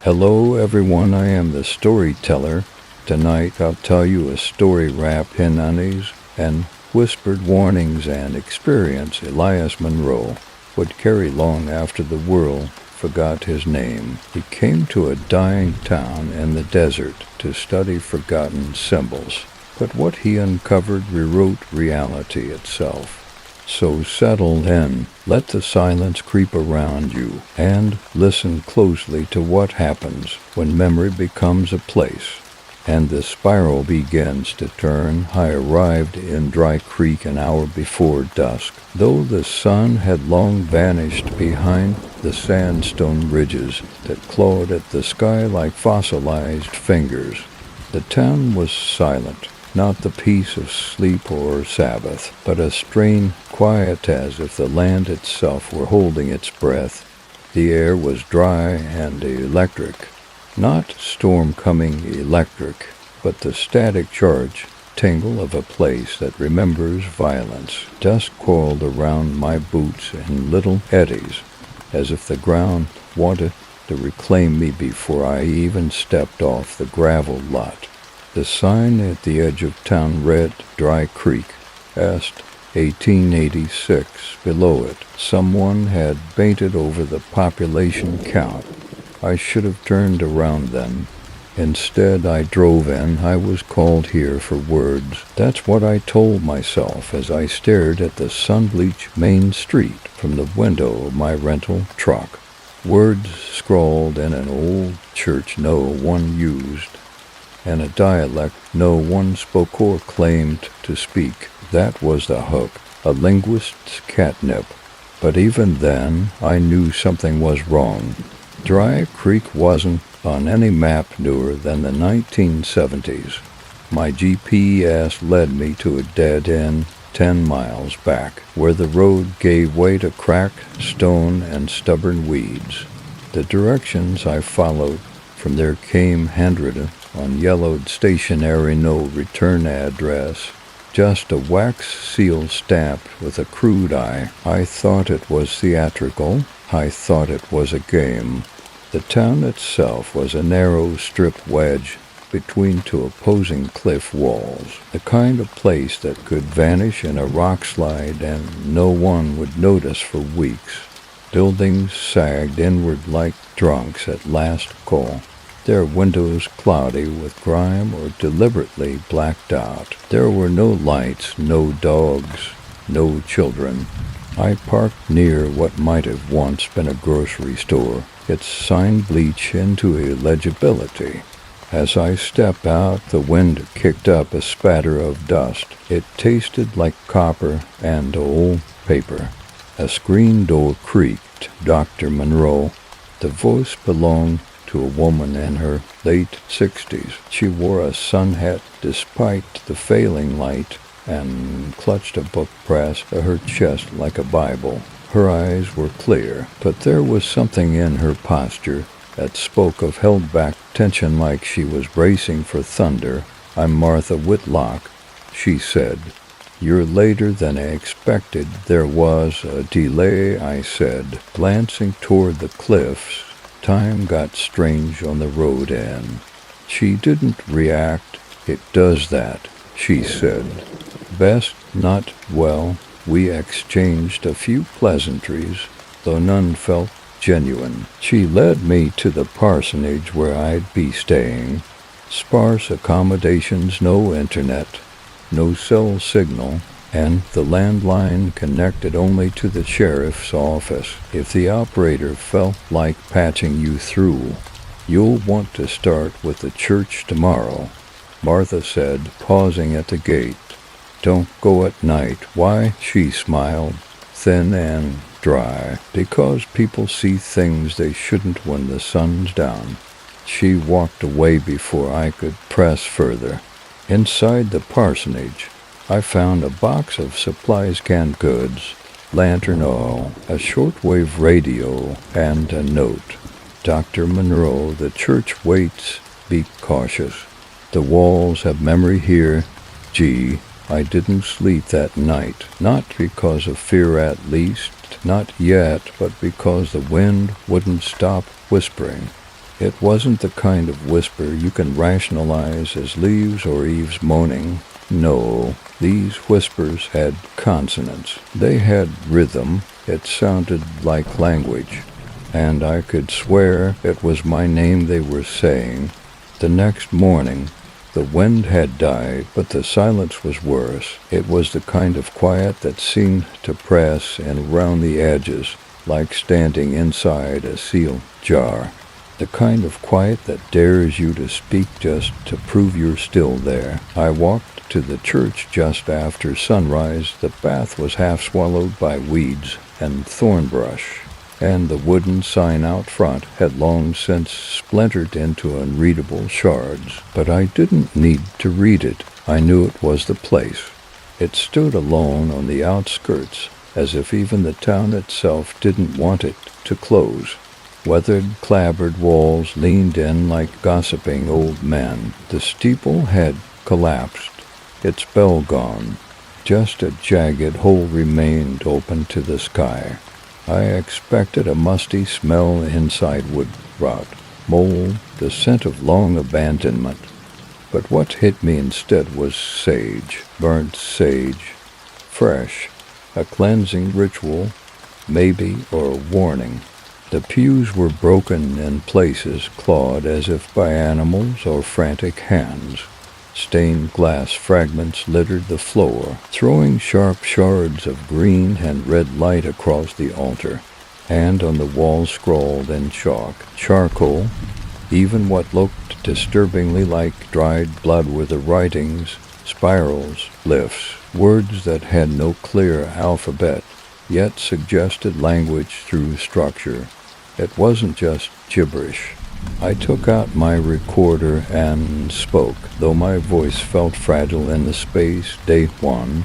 Hello everyone, I am the storyteller. Tonight I'll tell you a story wrapped in unease and whispered warnings and experience Elias Monroe would carry long after the world forgot his name. He came to a dying town in the desert to study forgotten symbols, but what he uncovered rewrote reality itself. So settle in, let the silence creep around you, and listen closely to what happens when memory becomes a place, and the spiral begins to turn. I arrived in Dry Creek an hour before dusk, though the sun had long vanished behind the sandstone ridges that clawed at the sky like fossilized fingers. The town was silent. Not the peace of sleep or Sabbath, but a strained quiet as if the land itself were holding its breath. The air was dry and electric, not storm-coming electric, but the static charge tingle of a place that remembers violence. Dust coiled around my boots in little eddies, as if the ground wanted to reclaim me before I even stepped off the gravel lot. The sign at the edge of town read Dry Creek, Est 1886. Below it, someone had painted over the population count. I should have turned around then. Instead, I drove in. I was called here for words. That's what I told myself as I stared at the sun-bleached main street from the window of my rental truck. Words scrawled in an old church no one used, and a dialect no one spoke or claimed to speak. That was the hook, a linguist's catnip. But even then, I knew something was wrong. Dry Creek wasn't on any map newer than the 1970s. My GPS led me to a dead end 10 miles back, where the road gave way to cracked stone and stubborn weeds. The directions I followed, from there came handwritten on yellowed stationery, no return address, just a wax seal stamped with a crude eye. I thought it was theatrical. I thought it was a game. The town itself was a narrow strip wedge between two opposing cliff walls, the kind of place that could vanish in a rock slide and no one would notice for weeks. Buildings sagged inward like drunks at last call, their windows cloudy with grime or deliberately blacked out. There were no lights, no dogs, no children. I parked near what might have once been a grocery store, its sign bleached into illegibility. As I stepped out, the wind kicked up a spatter of dust. It tasted like copper and old paper. A screen door creaked. Dr. Monroe. The voice belonged to a woman in her late 60s. She wore a sun hat despite the failing light and clutched a book pressed to her chest like a Bible. Her eyes were clear, but there was something in her posture that spoke of held-back tension, like she was bracing for thunder. "I'm Martha Whitlock," she said. "You're later than I expected." "There was a delay," I said, glancing toward the cliffs. Time got strange on the road end. She didn't react. "It does that," she said. "Best not well." We exchanged a few pleasantries, though none felt genuine. She led me to the parsonage where I'd be staying. Sparse accommodations, no internet, no cell signal, and the landline connected only to the sheriff's office. If the operator felt like patching you through, "You'll want to start with the church tomorrow," Martha said, pausing at the gate. "Don't go at night." "Why?" She smiled, thin and dry. "Because people see things they shouldn't when the sun's down." She walked away before I could press further. Inside the parsonage, I found a box of supplies, canned goods, lantern oil, a shortwave radio, and a note. "Dr. Monroe, the church waits. Be cautious. The walls have memory here. Gee, I didn't sleep that night. Not because of fear, at least, not yet, but because the wind wouldn't stop whispering. It wasn't the kind of whisper you can rationalize as leaves or eaves moaning. No, these whispers had consonants. They had rhythm. It sounded like language, and I could swear it was my name they were saying. The next morning, the wind had died, but the silence was worse. It was the kind of quiet that seemed to press in around the edges, like standing inside a sealed jar. The kind of quiet that dares you to speak just to prove you're still there. I walked to the church just after sunrise. The path was half swallowed by weeds and thorn brush, and the wooden sign out front had long since splintered into unreadable shards. But I didn't need to read it. I knew it was the place. It stood alone on the outskirts, as if even the town itself didn't want it to close. Weathered, clapboard walls leaned in like gossiping old men. The steeple had collapsed, its bell gone. Just a jagged hole remained open to the sky. I expected a musty smell inside wood rot, mold, the scent of long abandonment. But what hit me instead was sage, burnt sage, fresh, a cleansing ritual, maybe, or a warning. The pews were broken in places, clawed as if by animals or frantic hands. Stained glass fragments littered the floor, throwing sharp shards of green and red light across the altar. And on the walls scrawled in chalk, charcoal, even what looked disturbingly like dried blood were the writings, spirals, glyphs, words that had no clear alphabet, yet suggested language through structure. It wasn't just gibberish. I took out my recorder and spoke, though my voice felt fragile in the space. Day 1.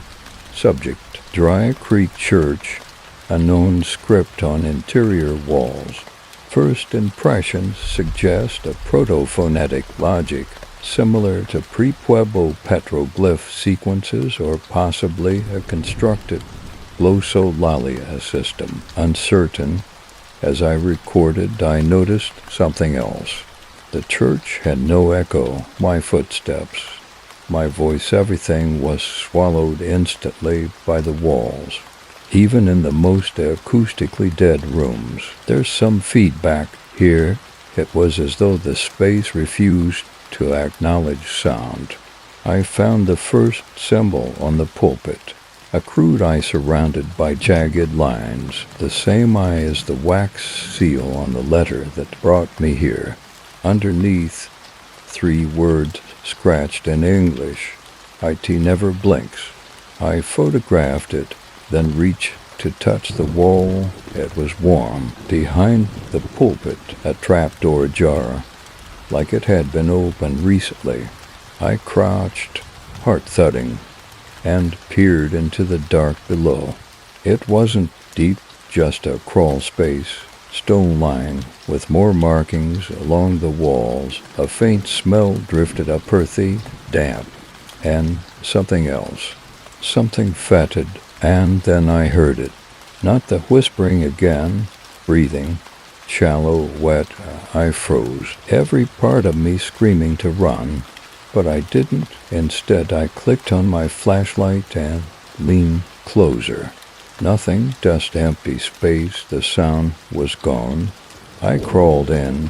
Subject: Dry Creek Church. Unknown script on interior walls. First impressions suggest a proto-phonetic logic, similar to pre-Pueblo petroglyph sequences or possibly a constructed glossolalia system. Uncertain, as I recorded, I noticed something else. The church had no echo. My footsteps, my voice, everything was swallowed instantly by the walls. Even in the most acoustically dead rooms, there's some feedback here. It was as though the space refused to acknowledge sound. I found the first symbol on the pulpit. A crude eye surrounded by jagged lines, the same eye as the wax seal on the letter that brought me here. Underneath, 3 words scratched in English. IT never blinks. I photographed it, then reached to touch the wall. It was warm. Behind the pulpit, a trapdoor ajar, like it had been opened recently. I crouched, heart thudding, and peered into the dark below. It wasn't deep, just a crawl space, stone lined, with more markings along the walls. A faint smell drifted up, earthy, damp, and something else, something fetid, and then I heard it. Not the whispering again, breathing, shallow, wet. I froze, every part of me screaming to run. But I didn't. Instead, I clicked on my flashlight and leaned closer. Nothing, just empty space. The sound was gone. I crawled in,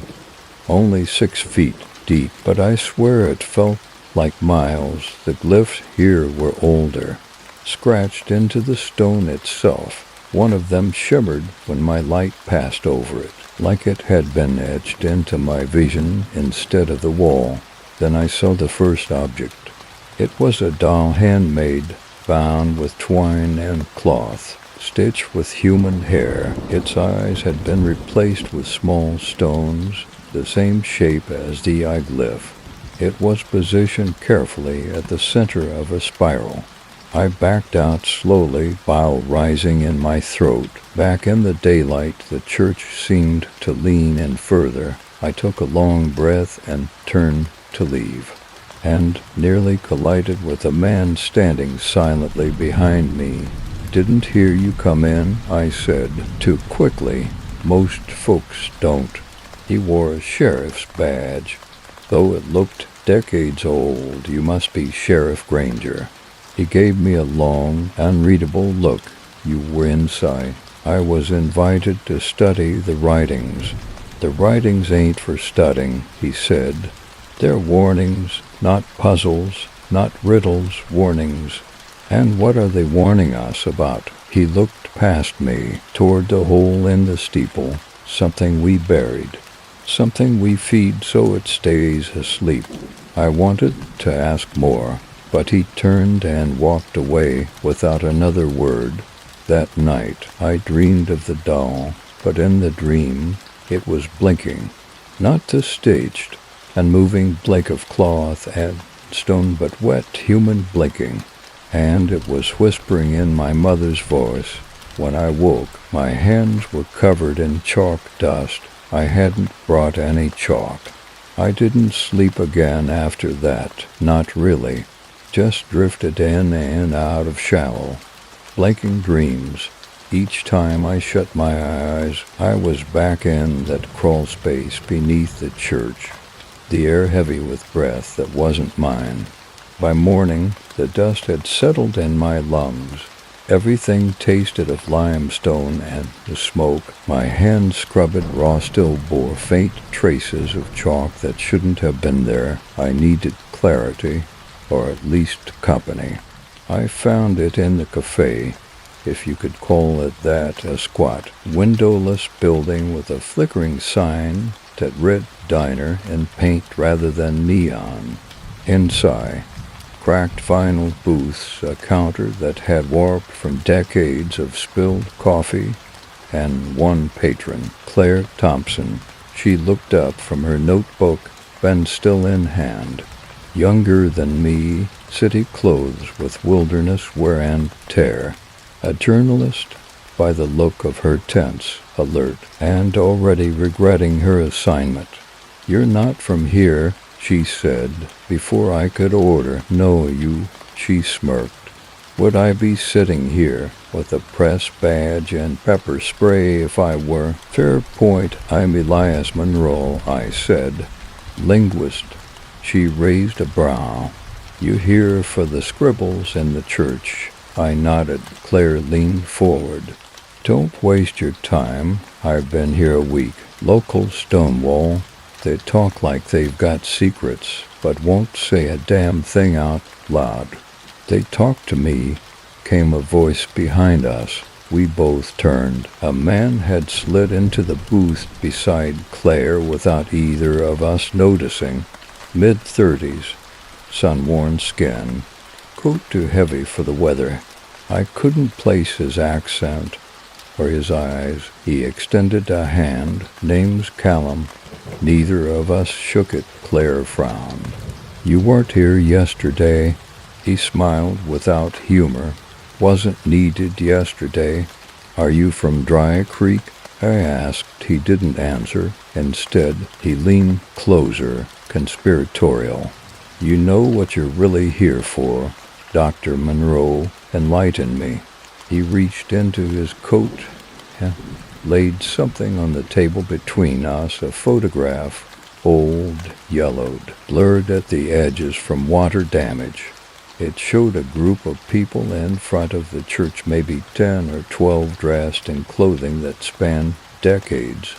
only 6 feet deep, but I swear it felt like miles. The glyphs here were older, scratched into the stone itself. One of them shimmered when my light passed over it, like it had been etched into my vision instead of the wall. Then I saw the first object. It was a doll, handmade, bound with twine and cloth, stitched with human hair. Its eyes had been replaced with small stones, the same shape as the glyph. It was positioned carefully at the center of a spiral. I backed out slowly, bile rising in my throat. Back in the daylight, the church seemed to lean in further. I took a long breath and turned to leave, and nearly collided with a man standing silently behind me. "Didn't hear you come in," I said, too quickly. "Most folks don't." He wore a sheriff's badge. Though it looked decades old, you must be Sheriff Granger. He gave me a long, unreadable look. You were inside. I was invited to study the writings. The writings ain't for studying, he said. They're warnings, not puzzles, not riddles, warnings. And what are they warning us about? He looked past me, toward the hole in the steeple, something we buried. Something we feed so it stays asleep. I wanted to ask more, but he turned and walked away without another word. That night I dreamed of the doll, but in the dream it was blinking, not the staged and moving blink of cloth and stone, but wet human blinking. And it was whispering in my mother's voice. When I woke, my hands were covered in chalk dust. I hadn't brought any chalk. I didn't sleep again after that, not really. Just drifted in and out of shallow, blinking dreams. Each time I shut my eyes, I was back in that crawl space beneath the church, the air heavy with breath that wasn't mine. By morning, the dust had settled in my lungs. Everything tasted of limestone and the smoke. My hand-scrubbed raw still bore faint traces of chalk that shouldn't have been there. I needed clarity, or at least company. I found it in the cafe, if you could call it that, a squat, windowless building with a flickering sign that read diner in paint rather than neon. Inside, cracked vinyl booths, a counter that had warped from decades of spilled coffee, and one patron, Claire Thompson. She looked up from her notebook, pen still in hand. Younger than me, city clothes with wilderness wear and tear. A journalist, by the look of her tense, alert, and already regretting her assignment. "You're not from here," she said, before I could order. "No, you," she smirked. "Would I be sitting here with a press badge and pepper spray if I were?" "Fair point. I'm Elias Monroe," I said. "Linguist." She raised a brow. "You here for the scribbles in the church?" I nodded. Claire leaned forward. "Don't waste your time. I've been here a week. Local Stonewall. They talk like they've got secrets, but won't say a damn thing out loud." "They talk to me," came a voice behind us. We both turned. A man had slid into the booth beside Claire without either of us noticing. Mid-30s, sun-worn skin, coat too heavy for the weather. I couldn't place his accent or his eyes. He extended a hand. "Name's Callum." Neither of us shook it. Claire frowned. "You weren't here yesterday." He smiled without humor. "Wasn't needed yesterday." "Are you from Dry Creek?" I asked. He didn't answer. Instead, he leaned closer, conspiratorial. "You know what you're really here for." Dr. Monroe enlightened me. He reached into his coat and laid something on the table between us, a photograph, old, yellowed, blurred at the edges from water damage. It showed a group of people in front of the church, maybe 10 or 12, dressed in clothing that spanned decades.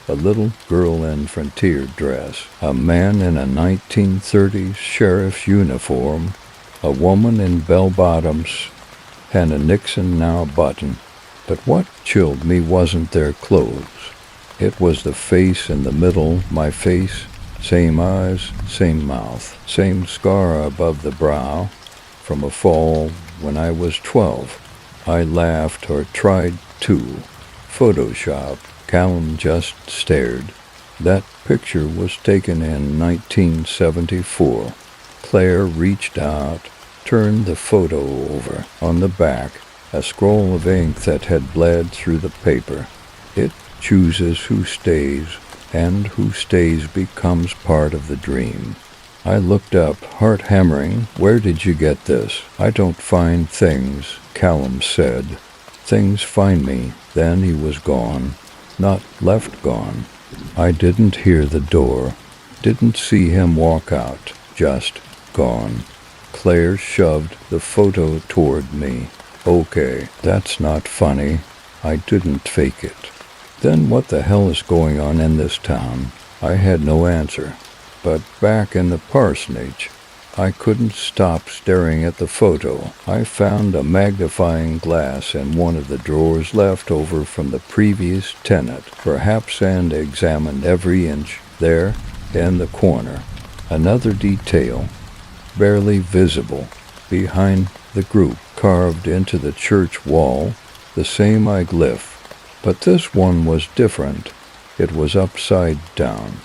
A little girl in frontier dress, a man in a 1930s sheriff's uniform, a woman in bell-bottoms, and a Nixon now button. But what chilled me wasn't their clothes. It was the face in the middle, my face, same eyes, same mouth, same scar above the brow, from a fall when I was 12. I laughed, or tried to. Photoshop. Callum just stared. That picture was taken in 1974. Claire reached out, turned the photo over. On the back, a scroll of ink that had bled through the paper. It chooses who stays, and who stays becomes part of the dream. I looked up, heart hammering. "Where did you get this?" "I don't find things," Callum said. "Things find me." Then he was gone. Not left gone. I didn't hear the door, didn't see him walk out, just gone. Claire shoved the photo toward me. Okay, that's not funny. I didn't fake it. Then what the hell is going on in this town? I had no answer. But back in the parsonage, I couldn't stop staring at the photo. I found a magnifying glass in one of the drawers left over from the previous tenant, perhaps, and examined every inch there in the corner. Another detail, barely visible, behind the group, carved into the church wall, the same glyph. But this one was different. It was upside down,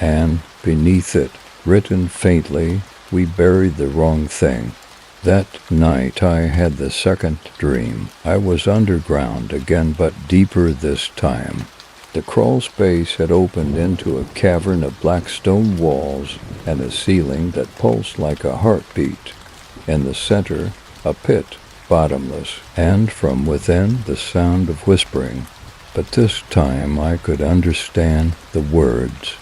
and beneath it, written faintly, "We buried the wrong thing." That night I had the second dream. I was underground again, but deeper this time. The crawl space had opened into a cavern of black stone walls and a ceiling that pulsed like a heartbeat. In the center, a pit, bottomless, and from within the sound of whispering. But this time I could understand the words,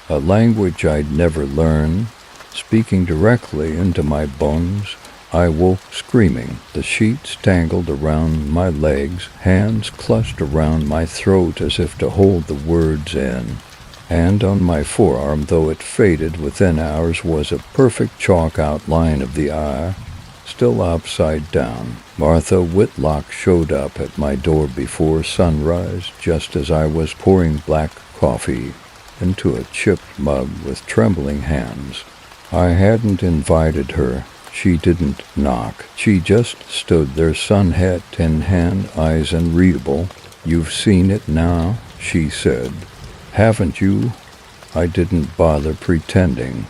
a language I'd never learned, speaking directly into my bones. I woke screaming. The sheets tangled around my legs, hands clutched around my throat as if to hold the words in. And on my forearm, though it faded within hours, was a perfect chalk outline of the eye, still upside down. Martha Whitlock showed up at my door before sunrise, just as I was pouring black coffee into a chipped mug with trembling hands. I hadn't invited her. She didn't knock. She just stood there, sun hat in hand, eyes unreadable. "You've seen it now," she said. "Haven't you?" I didn't bother pretending.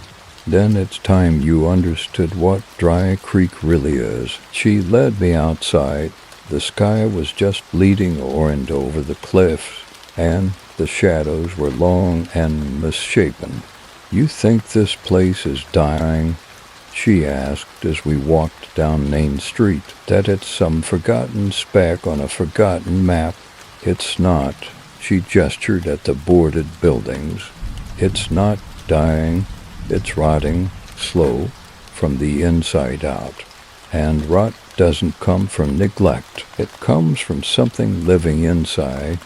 "Then it's time you understood what Dry Creek really is." She led me outside. The sky was just bleeding orange over the cliffs, and the shadows were long and misshapen. "You think this place is dying?" she asked as we walked down Main Street. "That it's some forgotten speck on a forgotten map?" "It's not." She gestured at the boarded buildings. "It's not dying. It's rotting, slow, from the inside out. And rot doesn't come from neglect. It comes from something living inside,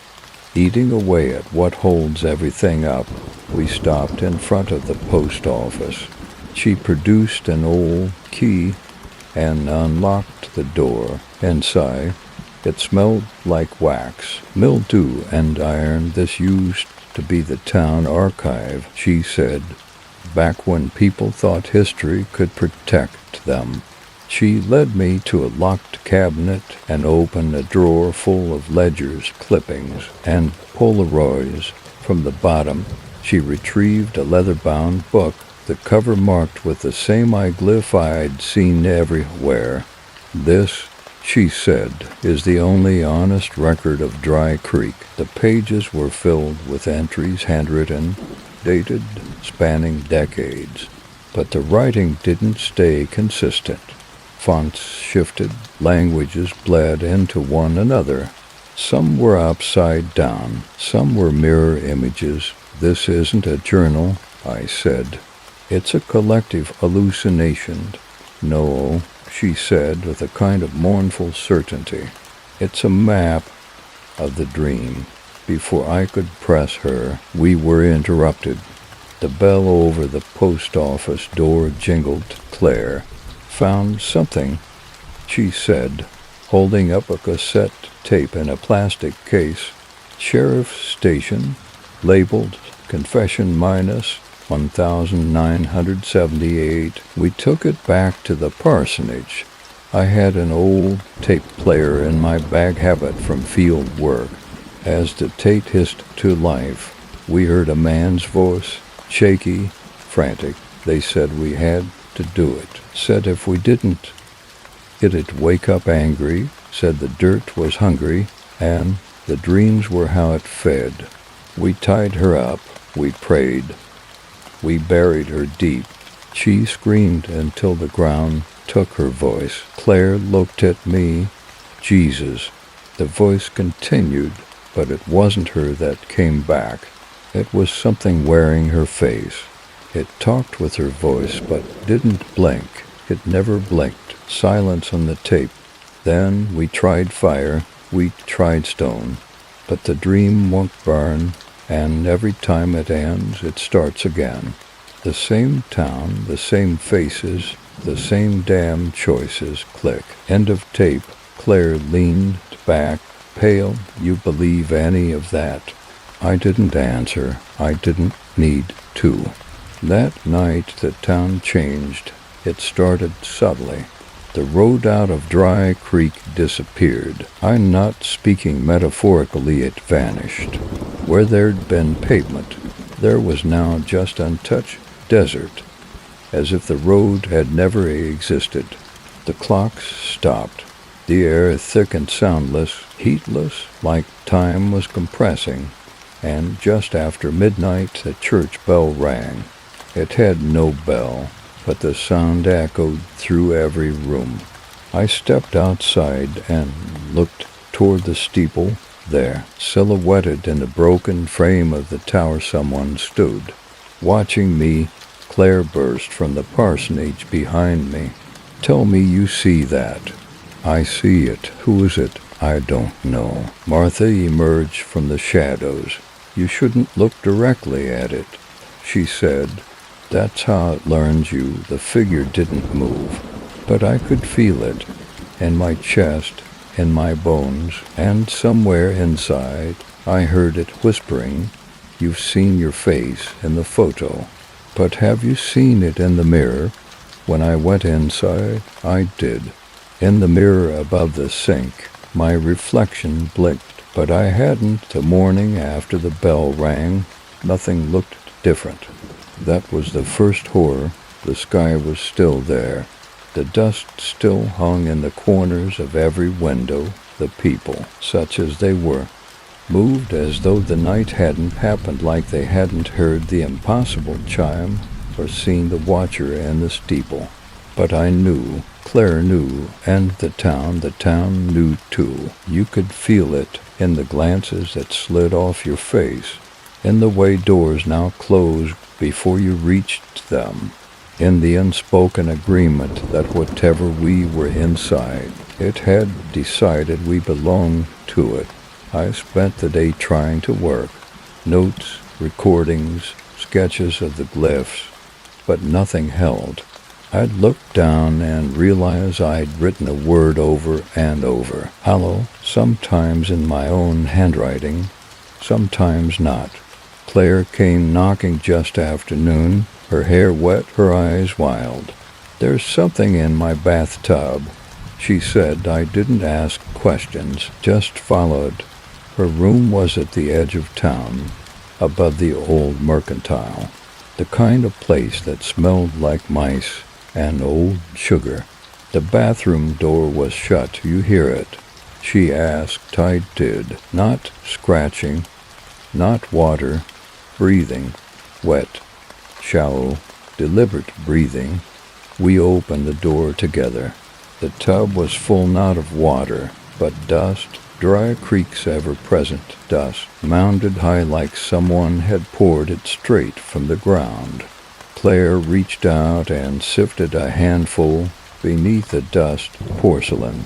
eating away at what holds everything up." We stopped in front of the post office. She produced an old key and unlocked the door. Inside, it smelled like wax, mildew, and iron. "This used to be the town archive," she said, "back when people thought history could protect them." She led me to a locked cabinet and opened a drawer full of ledgers, clippings, and Polaroids. From the bottom, she retrieved a leather-bound book, the cover marked with the same glyph I'd seen everywhere. "This," she said, "is the only honest record of Dry Creek." The pages were filled with entries, handwritten, dated, spanning decades. But the writing didn't stay consistent. Fonts shifted, languages bled into one another. Some were upside down, some were mirror images. "This isn't a journal," I said. "It's a collective hallucination." "No," she said with a kind of mournful certainty. "It's a map of the dream." Before I could press her, we were interrupted. The bell over the post office door jingled. "Claire found something," she said, holding up a cassette tape in a plastic case. "Sheriff's Station, labeled Confession minus 1978. We took it back to the parsonage. I had an old tape player in my bag habit from field work. As the tape hissed to life, we heard a man's voice, shaky, frantic. They said we had to do it. Said if we didn't, it'd wake up angry. Said the dirt was hungry, and the dreams were how it fed. We tied her up. We prayed. We buried her deep. She screamed until the ground took her voice. Claire looked at me. Jesus. The voice continued, but it wasn't her that came back. It was something wearing her face. It talked with her voice, but didn't blink. It never blinked. Silence on the tape. Then we tried fire, we tried stone. But the dream won't burn, and every time it ends, it starts again. The same town, the same faces, the same damn choices. Click. End of tape. Claire leaned back, pale. You believe any of that? I didn't answer. I didn't need to. That night the town changed. It started subtly. The road out of Dry Creek disappeared. I'm not speaking metaphorically, it vanished. Where there'd been pavement, there was now just untouched desert, as if the road had never existed. The clocks stopped. The air thick and soundless, heatless, like time was compressing, and just after midnight the church bell rang. It had no bell, but the sound echoed through every room. I stepped outside and looked toward the steeple. There, silhouetted in the broken frame of the tower, someone stood. Watching me, Claire burst from the parsonage behind me. Tell me you see that. I see it. Who is it? I don't know. Martha emerged from the shadows. You shouldn't look directly at it, she said. That's how it learns you. The figure didn't move, but I could feel it in my chest, in my bones, and somewhere inside I heard it whispering, you've seen your face in the photo, but have you seen it in the mirror? When I went inside, I did. In the mirror above the sink, my reflection blinked, but I hadn't. The morning after the bell rang, nothing looked different. That was the first horror. The sky was still there. The dust still hung in the corners of every window. The people, such as they were, moved as though the night hadn't happened, like they hadn't heard the impossible chime or seen the watcher in the steeple. But I knew, Claire knew, and the town knew too. You could feel it in the glances that slid off your face, in the way doors now closed before you reached them, in the unspoken agreement that whatever we were inside, it had decided we belonged to it. I spent the day trying to work, notes, recordings, sketches of the glyphs, but nothing held. I'd looked down and realized I'd written a word over and over, hollow, sometimes in my own handwriting, sometimes not. Claire came knocking just after noon, her hair wet, her eyes wild. There's something in my bathtub, she said. I didn't ask questions, just followed. Her room was at the edge of town, above the old mercantile, the kind of place that smelled like mice and old sugar. The bathroom door was shut. You hear it? She asked. I did. Not scratching, not water, breathing, wet, shallow, deliberate breathing. We opened the door together. The tub was full not of water, but dust, Dry Creek's ever-present dust, mounded high like someone had poured it straight from the ground. Claire reached out and sifted a handful beneath the dust, porcelain,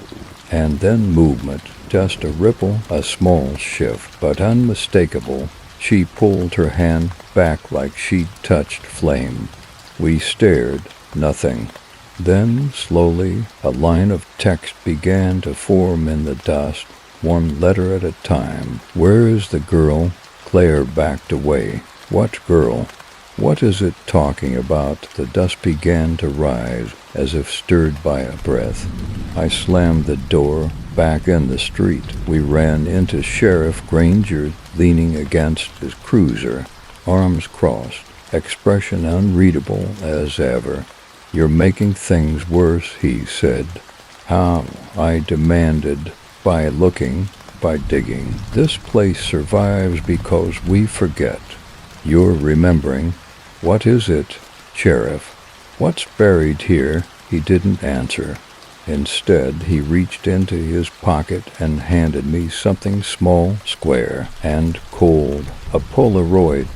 and then movement, just a ripple, a small shift, but unmistakable. She pulled her hand back like she'd touched flame. We stared, nothing. Then, slowly, a line of text began to form in the dust, one letter at a time. Where is the girl? Claire backed away. What girl? What is it talking about? The dust began to rise, as if stirred by a breath. I slammed the door. Back in the street, we ran into Sheriff Granger leaning against his cruiser, arms crossed, expression unreadable as ever. You're making things worse, he said. How? I demanded. By looking, by digging. This place survives because we forget. You're remembering. What is it, Sheriff? What's buried here? He didn't answer. Instead, he reached into his pocket and handed me something small, square, and cold, a Polaroid,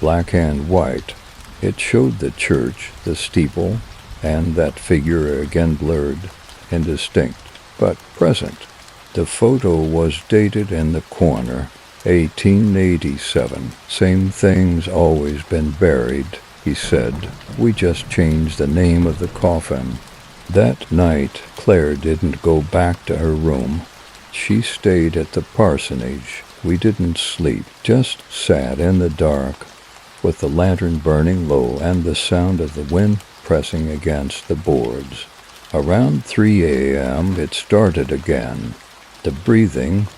black and white. It showed the church, the steeple, and that figure again blurred, indistinct, but present. The photo was dated in the corner, 1887. Same thing's always been buried, he said. We just changed the name of the coffin. That night, Claire didn't go back to her room. She stayed at the parsonage. We didn't sleep, just sat in the dark, with the lantern burning low and the sound of the wind pressing against the boards. Around 3 a.m. it started again. The breathing,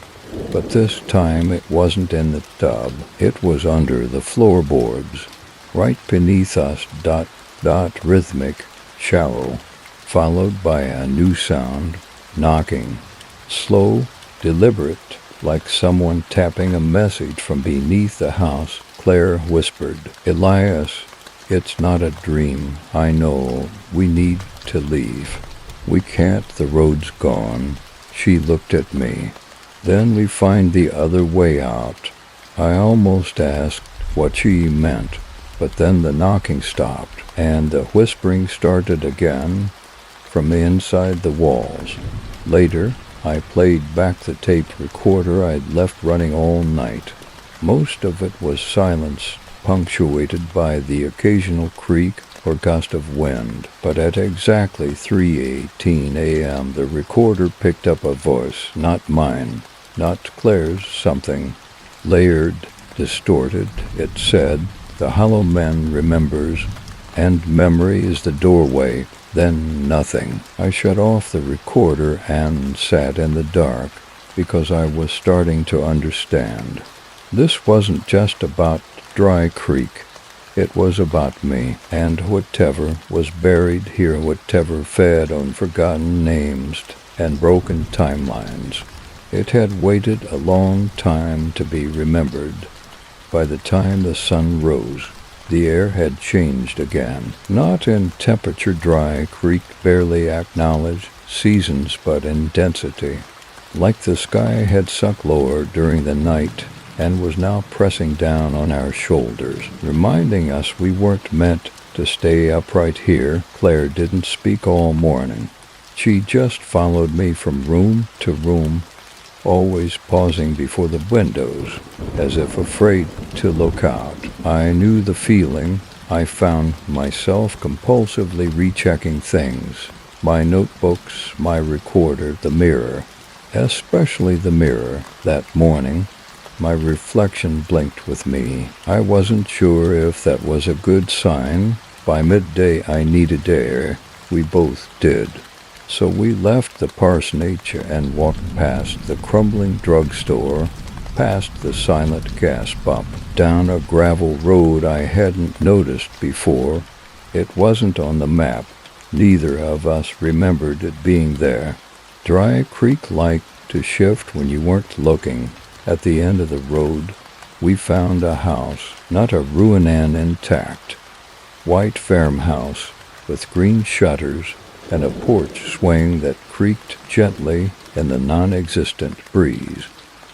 but this time it wasn't in the tub. It was under the floorboards, right beneath us, dot, dot, rhythmic, shallow, followed by a new sound, knocking, slow, deliberate, like someone tapping a message from beneath the house. Claire whispered, "Elias, it's not a dream. I know. We need to leave. We can't. The road's gone." She looked at me. "Then we find the other way out." I almost asked what she meant, but then the knocking stopped, and the whispering started again from inside the walls. Later, I played back the tape recorder I'd left running all night. Most of it was silence, punctuated by the occasional creak or gust of wind, but at exactly 3:18 a.m. the recorder picked up a voice, not mine, not Claire's, something layered, distorted. It said, "The hollow man remembers, and memory is the doorway." Then nothing. I shut off the recorder and sat in the dark, because I was starting to understand. This wasn't just about Dry Creek. It was about me, and whatever was buried here, whatever fed on forgotten names and broken timelines. It had waited a long time to be remembered. By the time the sun rose, the air had changed again. Not in temperature. Dry Creek barely acknowledged seasons, but in density. Like the sky had sunk lower during the night and was now pressing down on our shoulders, reminding us we weren't meant to stay upright here. Claire didn't speak all morning. She just followed me from room to room, always pausing before the windows, as if afraid to look out. I knew the feeling. I found myself compulsively rechecking things. My notebooks, my recorder, the mirror. Especially the mirror. That morning, my reflection blinked with me. I wasn't sure if that was a good sign. By midday, I needed air. We both did. So we left the parsonage and walked past the crumbling drugstore, past the silent gas pump, down a gravel road I hadn't noticed before. It wasn't on the map. Neither of us remembered it being there. Dry Creek liked to shift when you weren't looking. At the end of the road, we found a house, not a ruin and intact. White farmhouse with green shutters and a porch swing that creaked gently in the non-existent breeze.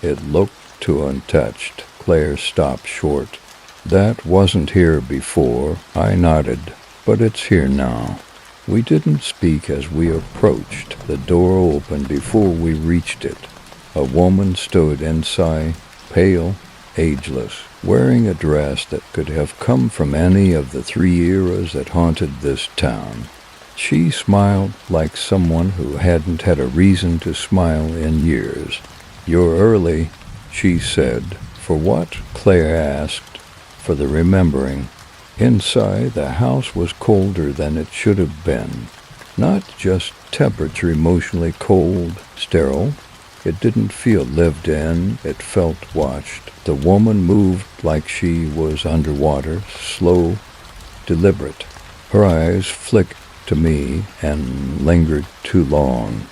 It looked too untouched. Claire stopped short. "That wasn't here before." I nodded. "But it's here now." We didn't speak as we approached. The door opened before we reached it. A woman stood inside, pale, ageless, wearing a dress that could have come from any of the 3 eras that haunted this town. She smiled like someone who hadn't had a reason to smile in years. "You're early," she said. "For what?" Claire asked. "For the remembering." Inside, the house was colder than it should have been. Not just temperature, emotionally cold, sterile. It didn't feel lived in. It felt watched. The woman moved like she was underwater, slow, deliberate. Her eyes flicked to me and lingered too long.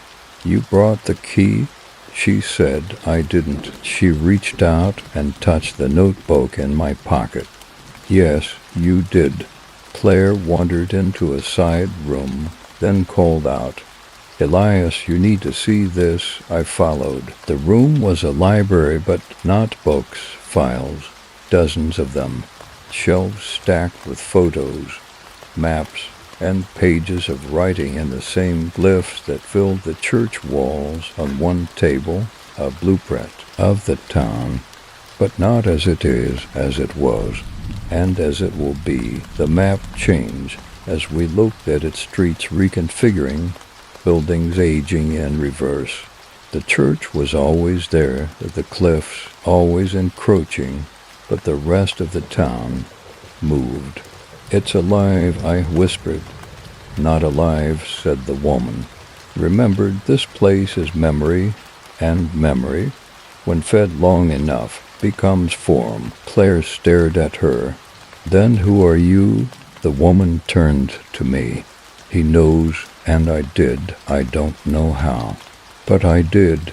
"You brought the key?" she said. I didn't. She reached out and touched the notebook in my pocket. "Yes, you did." Claire wandered into a side room, then called out, Elias, you need to see this. I followed. The room was a library, but not books, files, dozens of them, shelves stacked with photos, maps, and pages of writing in the same glyphs that filled the church walls. On one table, a blueprint of the town, but not as it is, as it was, and as it will be. The map changed as we looked at its streets reconfiguring, buildings aging in reverse. The church was always there, the cliffs always encroaching, but the rest of the town moved. It's alive, I whispered. Not alive, said the woman. Remembered, this place is memory, and memory, when fed long enough, becomes form. Claire stared at her. Then who are you? The woman turned to me. He knows, and I did. I don't know how. But I did.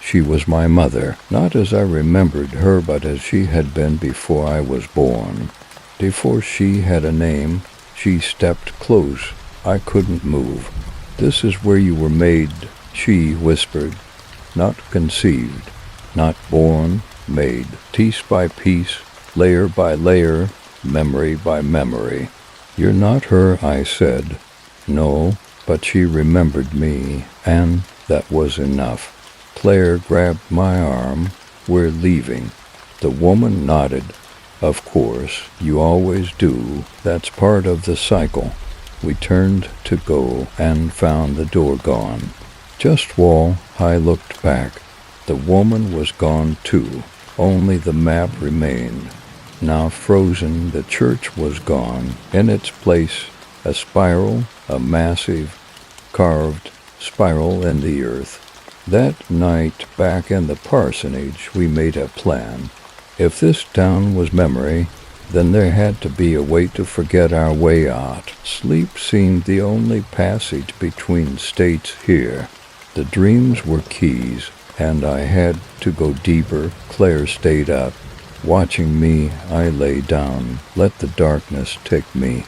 She was my mother, not as I remembered her, but as she had been before I was born. Before she had a name, she stepped close. I couldn't move. This is where you were made, she whispered. Not conceived, not born, made, piece by piece, layer by layer, memory by memory. You're not her, I said. No, but she remembered me, and that was enough. Claire grabbed my arm. We're leaving. The woman nodded. Of course, you always do. That's part of the cycle. We turned to go and found the door gone. Just wall. I looked back. The woman was gone too. Only the map remained. Now frozen, the church was gone. In its place, a spiral, a massive, carved spiral in the earth. That night, back in the parsonage, we made a plan. If this town was memory, then there had to be a way to forget our way out. Sleep seemed the only passage between states here. The dreams were keys, and I had to go deeper. Claire stayed up. Watching me, I lay down, let the darkness take me,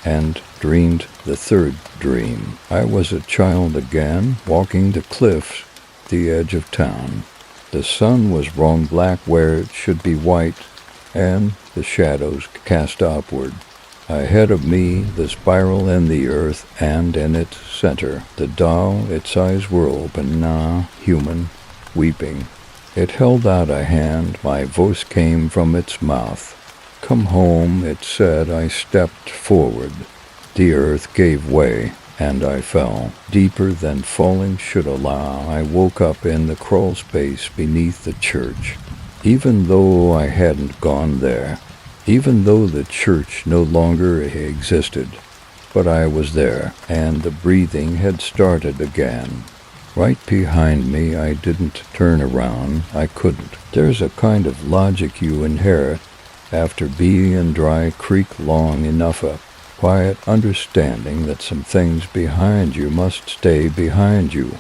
and dreamed the third dream. I was a child again, walking the cliffs, the edge of town. The sun was wrong black where it should be white, and the shadows cast upward. Ahead of me, the spiral in the earth, and in its center, the doll, its eyes were open now, human, weeping. It held out a hand. My voice came from its mouth. Come home, it said. I stepped forward. The earth gave way, and I fell. Deeper than falling should allow, I woke up in the crawl space beneath the church. Even though I hadn't gone there, even though the church no longer existed, but I was there, and the breathing had started again. Right behind me, I didn't turn around. I couldn't. There's a kind of logic you inherit after being in Dry Creek long enough, a quiet understanding that some things behind you must stay behind you.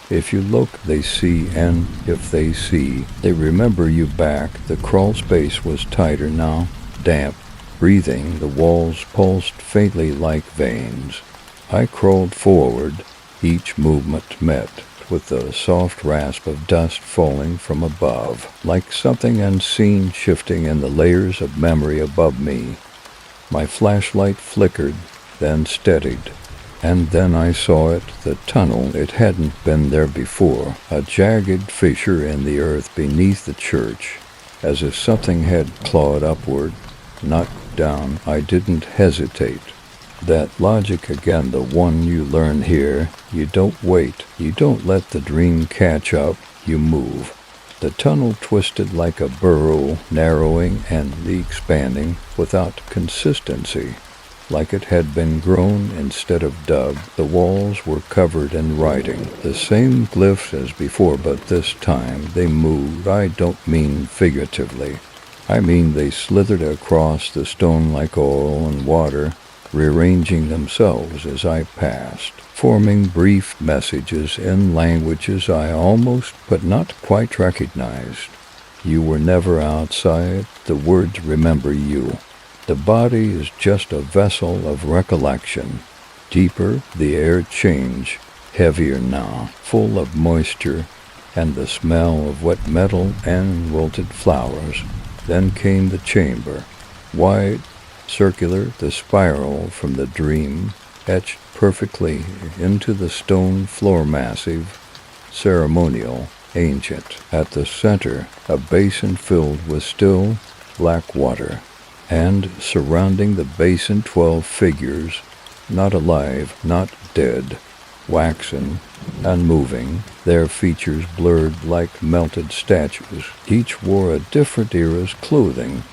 If you look, they see, and if they see, they remember you back. The crawl space was tighter now, damp, breathing. The walls pulsed faintly like veins. I crawled forward. Each movement met with the soft rasp of dust falling from above, like something unseen shifting in the layers of memory above me. My flashlight flickered, then steadied, and then I saw it, the tunnel. It hadn't been there before, a jagged fissure in the earth beneath the church, as if something had clawed upward, not down. I didn't hesitate. That logic again, the one you learn here. You don't wait. You don't let the dream catch up. You move. The tunnel twisted like a burrow, narrowing and expanding without consistency, like it had been grown instead of dug. The walls were covered in writing, the same glyphs as before, but this time they moved. I don't mean figuratively. I mean they slithered across the stone like oil and water, rearranging themselves as I passed, forming brief messages in languages I almost but not quite recognized. You were never outside. The words remember you. The body is just a vessel of recollection. Deeper, the air changed. heavier now, full of moisture and the smell of wet metal and wilted flowers. Then came the chamber, wide, circular, the spiral from the dream, etched perfectly into the stone floor, massive, ceremonial, ancient. At the center, a basin filled with still, black water, and surrounding the basin 12 figures, not alive, not dead, waxen and moving, their features blurred like melted statues. Each wore a different era's clothing.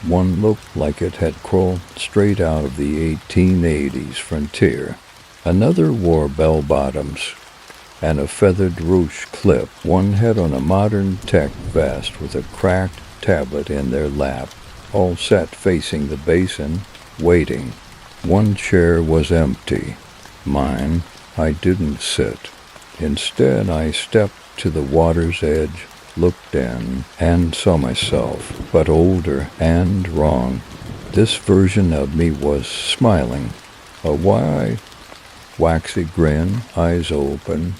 One looked like it had crawled straight out of the 1880s frontier. Another wore bell-bottoms and a feathered ruche clip. One had on a modern tech vest with a cracked tablet in their lap, all sat facing the basin, waiting. One chair was empty. Mine. I didn't sit. Instead, I stepped to the water's edge, looked in, and saw myself, but older and wrong. This version of me was smiling, a wide, waxy grin, eyes open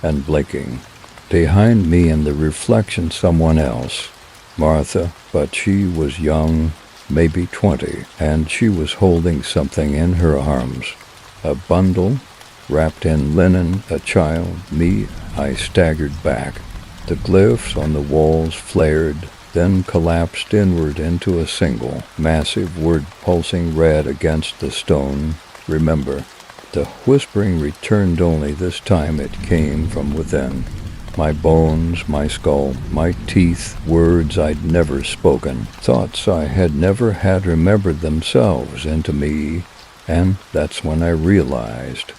and blinking. Behind me in the reflection, someone else, Martha, but she was young, maybe 20, and she was holding something in her arms, a bundle wrapped in linen. A child. Me. I staggered back. The glyphs on the walls flared, then collapsed inward into a single, massive word pulsing red against the stone. Remember. The whispering returned, only this time it came from within. My bones, my skull, my teeth, words I'd never spoken, thoughts I had never had remembered themselves into me, and that's when I realized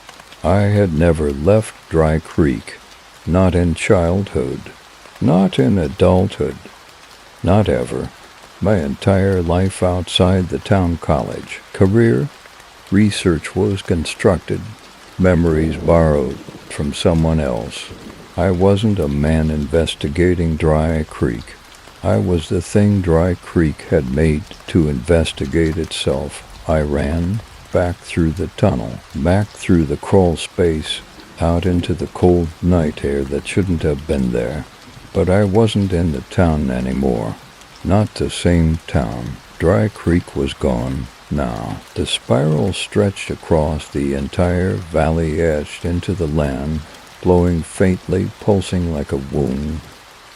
I had never left Dry Creek, not in childhood, not in adulthood, not ever. My entire life outside the town college, career, research was constructed, memories borrowed from someone else. I wasn't a man investigating Dry Creek. I was the thing Dry Creek had made to investigate itself. I ran back through the tunnel, back through the crawl space, out into the cold night air that shouldn't have been there. But I wasn't in the town anymore. Not the same town. Dry Creek was gone now. The spiral stretched across the entire valley, etched into the land, glowing faintly, pulsing like a wound,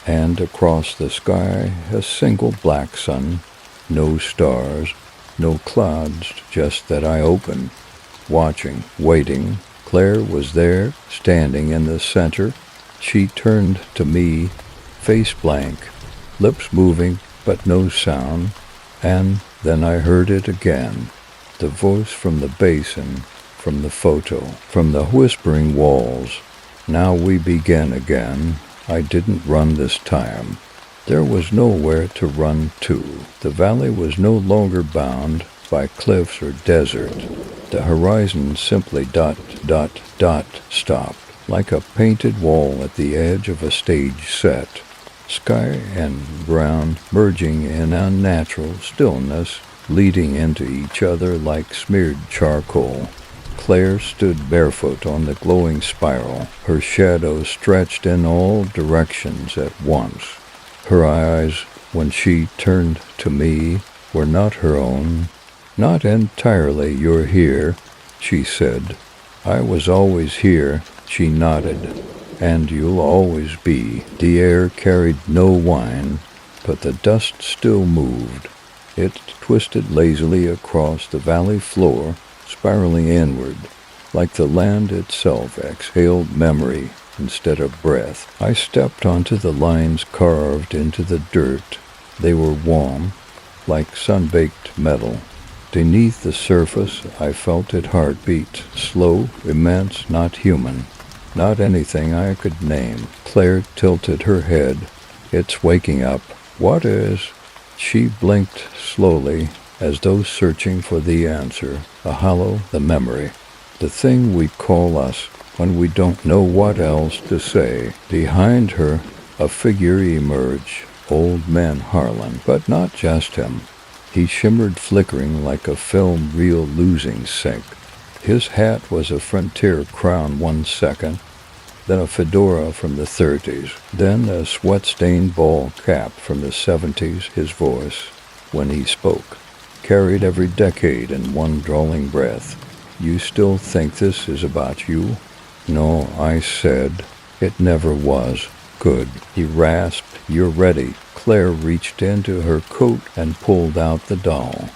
and across the sky a single black sun, no stars, no clouds, just that I opened, watching, waiting. Claire was there, standing in the center. She turned to me, face blank, lips moving, but no sound, and then I heard it again, the voice from the basin, from the photo, from the whispering walls. Now we began again. I didn't run this time. There was nowhere to run to. The valley was no longer bound by cliffs or desert. The horizon simply ... stopped, like a painted wall at the edge of a stage set. Sky and ground merging in unnatural stillness, leading into each other like smeared charcoal. Claire stood barefoot on the glowing spiral, her shadow stretched in all directions at once. Her eyes, when she turned to me, were not her own. Not entirely. You're here, she said. I was always here, she nodded. And you'll always be. The air carried no wine, but the dust still moved. It twisted lazily across the valley floor, spiraling inward, like the land itself exhaled memory instead of breath. I stepped onto the lines carved into the dirt. They were warm, like sun-baked metal. Beneath the surface, I felt it heartbeat, slow, immense, not human, not anything I could name. Claire tilted her head. It's waking up. What is? She blinked slowly, as though searching for the answer, a hollow, the memory, the thing we call us when we don't know what else to say. Behind her, a figure emerged, Old Man Harlan, but not just him. He shimmered, flickering like a film reel losing sync. His hat was a frontier crown 1 second, then a fedora from the 30s, then a sweat-stained ball cap from the 70s. His voice, when he spoke, carried every decade in one drawling breath. "You still think this is about you?" "No," I said. "It never was." "Good." He rasped. "You're ready." Claire reached into her coat and pulled out the doll.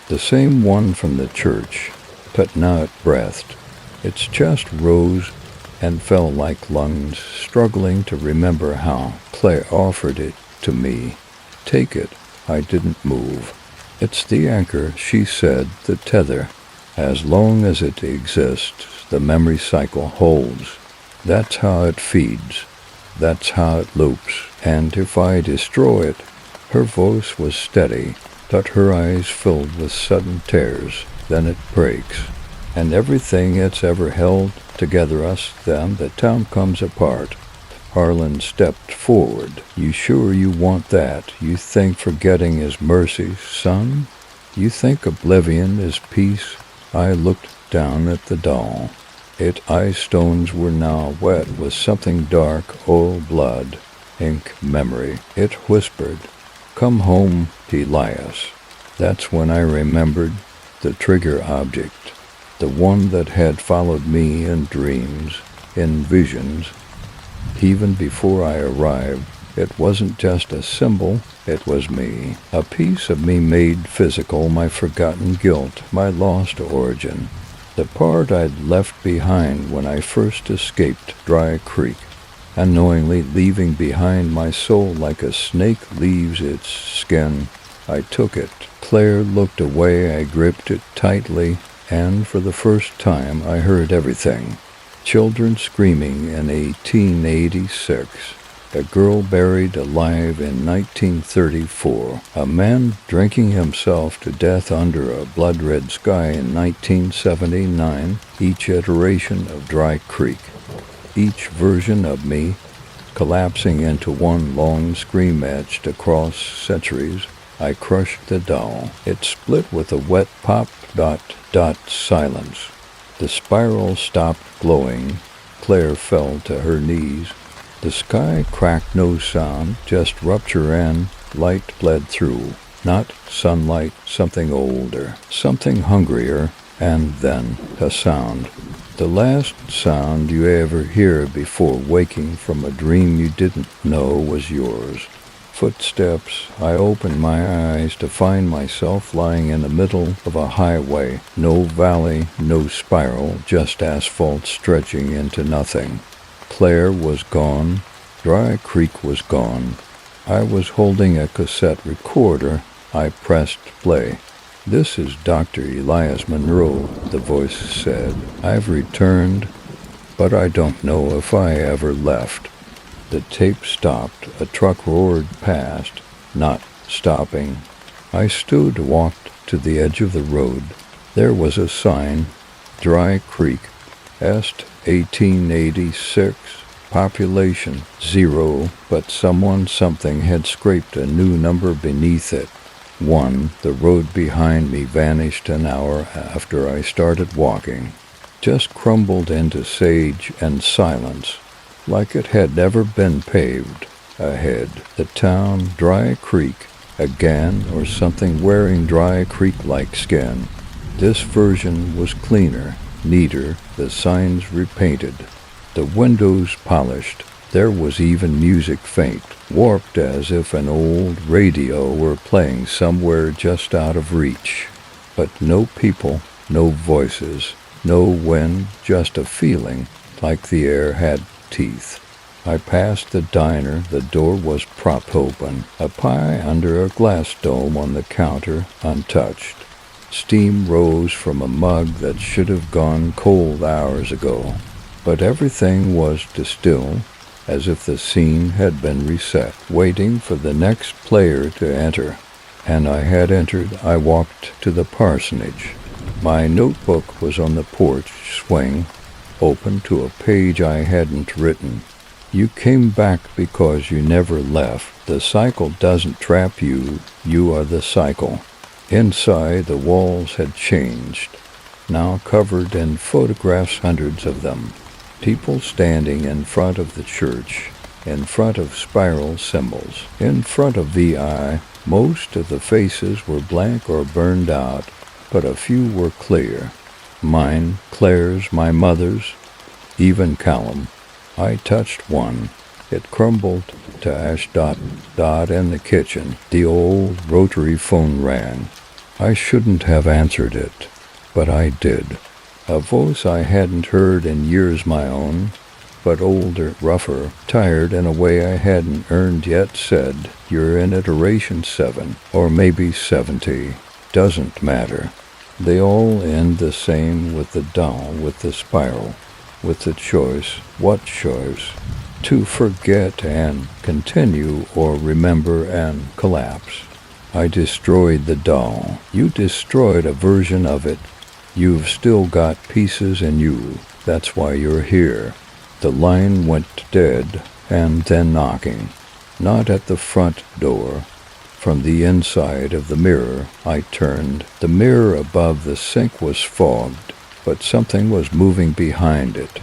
The same one from the church, but now it breathed. Its chest rose and fell like lungs, struggling to remember how. Claire offered it to me. "Take it." I didn't move. "It's the anchor," she said, "the tether. As long as it exists, the memory cycle holds. That's how it feeds. That's how it loops. And if I destroy it—" Her voice was steady, but her eyes filled with sudden tears. "Then it breaks. And everything it's ever held together us, then the town comes apart." Harlan stepped forward. "You sure you want that? You think forgetting is mercy, son? You think oblivion is peace?" I looked down at the doll. Its eye stones were now wet with something dark, oil blood, ink memory. It whispered, "Come home, Elias." That's when I remembered the trigger object, the one that had followed me in dreams, in visions. Even before I arrived, it wasn't just a symbol, it was me. A piece of me made physical, my forgotten guilt, my lost origin. The part I'd left behind when I first escaped Dry Creek, unknowingly leaving behind my soul like a snake leaves its skin. I took it. Claire looked away. I gripped it tightly, and for the first time I heard everything. Children screaming in 1886. A girl buried alive in 1934. A man drinking himself to death under a blood-red sky in 1979. Each iteration of Dry Creek. Each version of me collapsing into one long scream etched across centuries. I crushed the doll. It split with a wet pop, dot, silence. The spiral stopped glowing. Claire fell to her knees. The sky cracked, no sound, just rupture, and light bled through. Not sunlight, something older, something hungrier, and then a sound. The last sound you ever hear before waking from a dream you didn't know was yours. Footsteps. I opened my eyes to find myself lying in the middle of a highway. No valley, no spiral, just asphalt stretching into nothing. Claire was gone. Dry Creek was gone. I was holding a cassette recorder. I pressed play. "This is Dr. Elias Monroe," the voice said. "I've returned, but I don't know if I ever left." The tape stopped. A truck roared past, not stopping. I stood, walked to the edge of the road. There was a sign, Dry Creek, Est 1886, population 0, but something had scraped a new number beneath it. 1. The road behind me vanished an hour after I started walking, just crumbled into sage and silence, like it had never been paved. Ahead, the town, Dry Creek, again, or something wearing Dry Creek-like skin. This version was cleaner, neater, the signs repainted, the windows polished. There was even music faint, warped as if an old radio were playing somewhere just out of reach. But no people, no voices, no wind, just a feeling like the air had teeth. I passed the diner. The door was propped open, a pie under a glass dome on the counter, untouched. Steam rose from a mug that should have gone cold hours ago, but everything was still, as if the scene had been reset, waiting for the next player to enter. And I had entered. I walked to the parsonage. My notebook was on the porch swing, open to a page I hadn't written. "You came back because you never left. The cycle doesn't trap you. You are the cycle." Inside, the walls had changed. now covered in photographs, hundreds of them. People standing in front of the church, in front of spiral symbols, in front of VI. Most of the faces were blank or burned out, but a few were clear. Mine, Claire's, my mother's, even Callum. I touched one. It crumbled to ash. In the kitchen. The old rotary phone rang. I shouldn't have answered it, but I did. A voice I hadn't heard in years, my own, but older, rougher, tired in a way I hadn't earned yet, said, "You're in iteration 7, or maybe 70. Doesn't matter. They all end the same, with the doll, with the spiral, with the choice. What choice? To forget and continue, or remember and collapse. I destroyed the doll. You destroyed a version of it. You've still got pieces in you. That's why you're here." The line went dead, and then knocking. Not at the front door. From the inside of the mirror, I turned. The mirror above the sink was fogged, but something was moving behind it.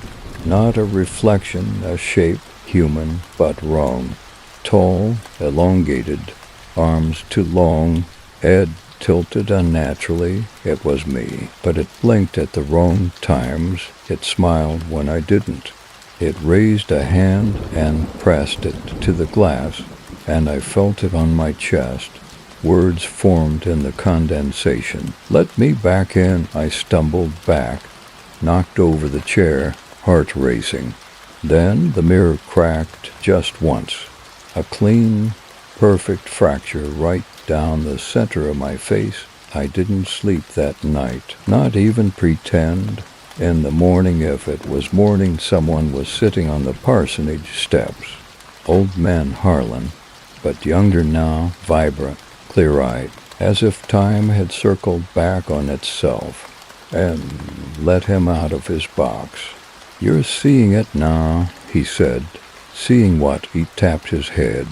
Not a reflection, a shape, human, but wrong. Tall, elongated, arms too long, head tilted unnaturally. It was me, but it blinked at the wrong times. It smiled when I didn't. It raised a hand and pressed it to the glass, and I felt it on my chest. Words formed in the condensation. "Let me back in." I stumbled back, knocked over the chair, heart racing. Then the mirror cracked just once. A clean, perfect fracture right down the center of my face. I didn't sleep that night, not even pretend. In the morning, if it was morning, someone was sitting on the parsonage steps. Old man Harlan, but younger now, vibrant, clear-eyed, as if time had circled back on itself and let him out of his box. "You're seeing it now," he said. "Seeing what?" He tapped his head.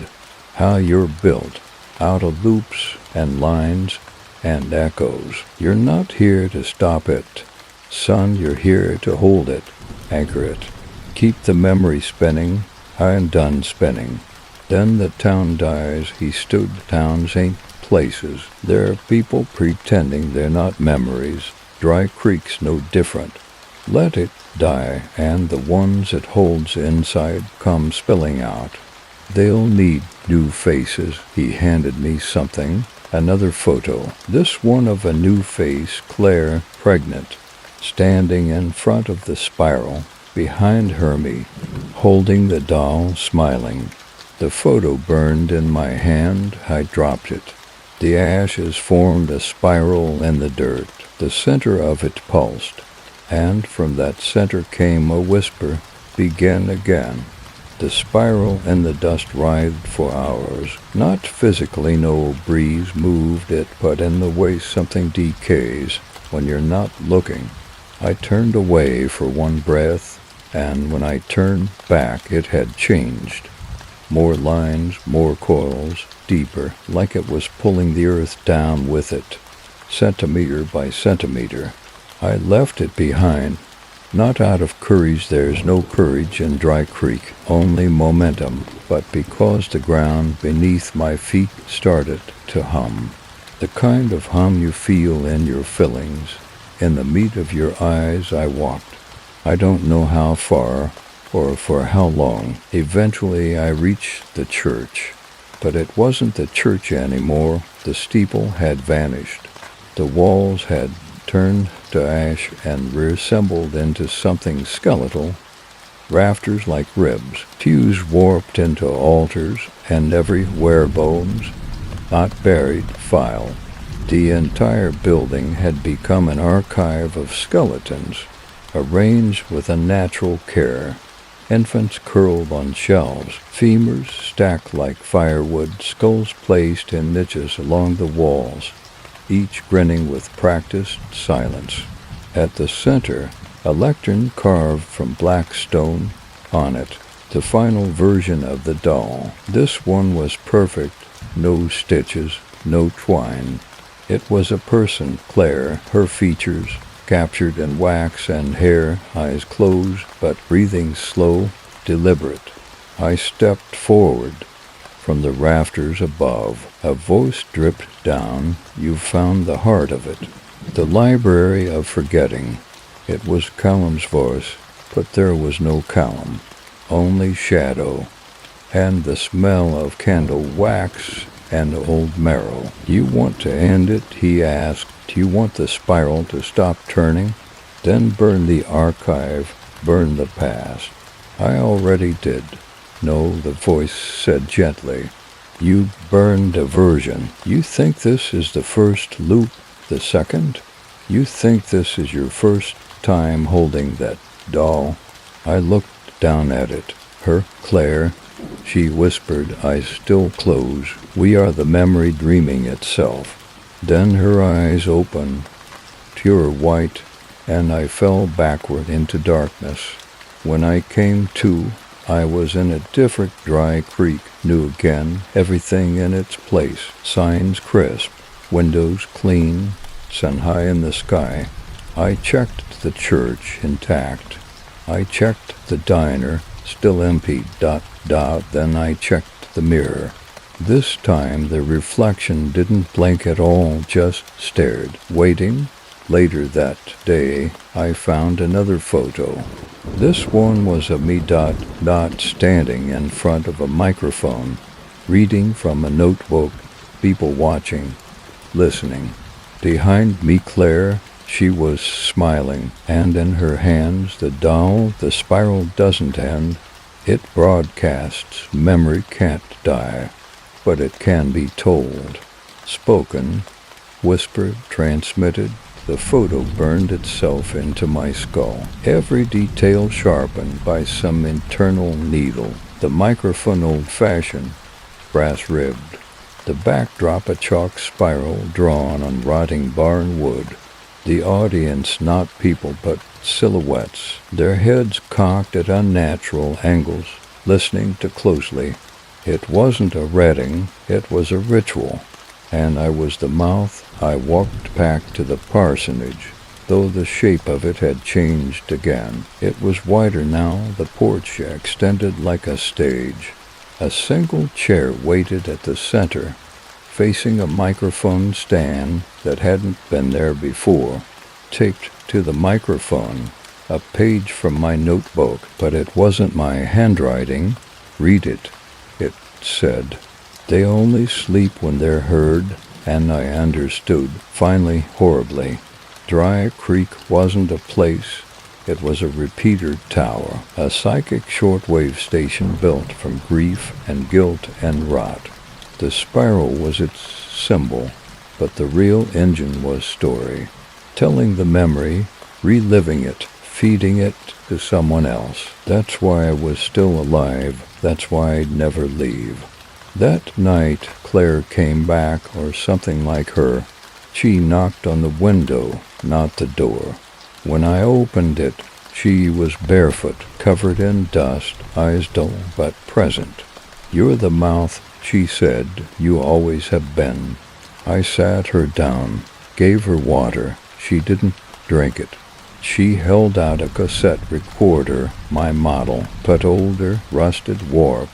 "How you're built, out of loops and lines and echoes. You're not here to stop it. Son, you're here to hold it, anchor it, keep the memory spinning." I'm done spinning. Then the town dies. He stood. Towns ain't places. They're people pretending they're not memories. Dry creek's no different. Let it die, and the ones it holds inside come spilling out. They'll need new faces. He handed me something. Another photo. This one of a new face, Claire, pregnant, standing in front of the spiral, behind Hermie, holding the doll, smiling. The photo burned in my hand. I dropped it. The ashes formed a spiral in the dirt. The center of it pulsed, and from that center came a whisper, "Begin again." The spiral and the dust writhed for hours. Not physically, no breeze moved it, but in the way something decays when you're not looking. I turned away for one breath, and when I turned back it had changed. More lines, more coils, deeper, like it was pulling the earth down with it, centimeter by centimeter. I left it behind, not out of courage. There's no courage in Dry Creek, only momentum, but because the ground beneath my feet started to hum. The kind of hum you feel in your fillings. In the meat of your eyes I walked. I don't know how far or for how long. Eventually I reached the church, but it wasn't the church anymore. The steeple had vanished. The walls had turned to ash and reassembled into something skeletal. Rafters like ribs, pews warped into altars, and everywhere bones, not buried, file. The entire building had become an archive of skeletons, arranged with unnatural care. Infants curled on shelves, femurs stacked like firewood, skulls placed in niches along the walls, each grinning with practiced silence. At the center, a lectern carved from black stone. On it, the final version of the doll. This one was perfect, no stitches, no twine. It was a person, Claire, her features, captured in wax and hair, eyes closed, but breathing slow, deliberate. I stepped forward. From the rafters above, a voice dripped down. You found the heart of it. The library of forgetting. It was Callum's voice, but there was no Callum. Only shadow, and the smell of candle wax and old marrow. "Do you want to end it?" he asked. "Do you want the spiral to stop turning? Then burn the archive, burn the past." "I already did." "No," the voice said gently. "You burned a version. You think this is the first loop, the second? You think this is your first time holding that doll?" I looked down at it. "Her, Claire," she whispered, eyes still closed. "We are the memory dreaming itself." Then her eyes opened, pure white, and I fell backward into darkness. When I came to, I was in a different dry creek, new again, everything in its place, signs crisp, windows clean, sun high in the sky. I checked the church, intact. I checked the diner, still empty, then I checked the mirror. This time the reflection didn't blink at all, just stared, waiting. Later that day, I found another photo. This one was of me standing in front of a microphone, reading from a notebook, people watching, listening. Behind me, Claire, she was smiling, and in her hands the doll. The spiral doesn't end. It broadcasts. Memory can't die, but it can be told. Spoken, whispered, transmitted. The photo burned itself into my skull, every detail sharpened by some internal needle. The microphone old-fashioned, brass-ribbed. The backdrop a chalk spiral drawn on rotting barn wood. The audience not people but silhouettes, their heads cocked at unnatural angles, listening too closely. It wasn't a reading, it was a ritual. And I was the mouth. I walked back to the parsonage, though the shape of it had changed again. It was wider now, the porch extended like a stage. A single chair waited at the center, facing a microphone stand that hadn't been there before. Taped to the microphone, a page from my notebook, but it wasn't my handwriting. "Read it," it said. "They only sleep when they're heard," and I understood, finally, horribly. Dry Creek wasn't a place, it was a repeater tower, a psychic shortwave station built from grief and guilt and rot. The spiral was its symbol, but the real engine was story, telling the memory, reliving it, feeding it to someone else. That's why I was still alive, that's why I'd never leave. That night, Claire came back, or something like her. She knocked on the window, not the door. When I opened it, she was barefoot, covered in dust, eyes dull but present. "You're the mouth," she said, "you always have been." I sat her down, gave her water. She didn't drink it. She held out a cassette recorder, my model, but older, rusted, warped.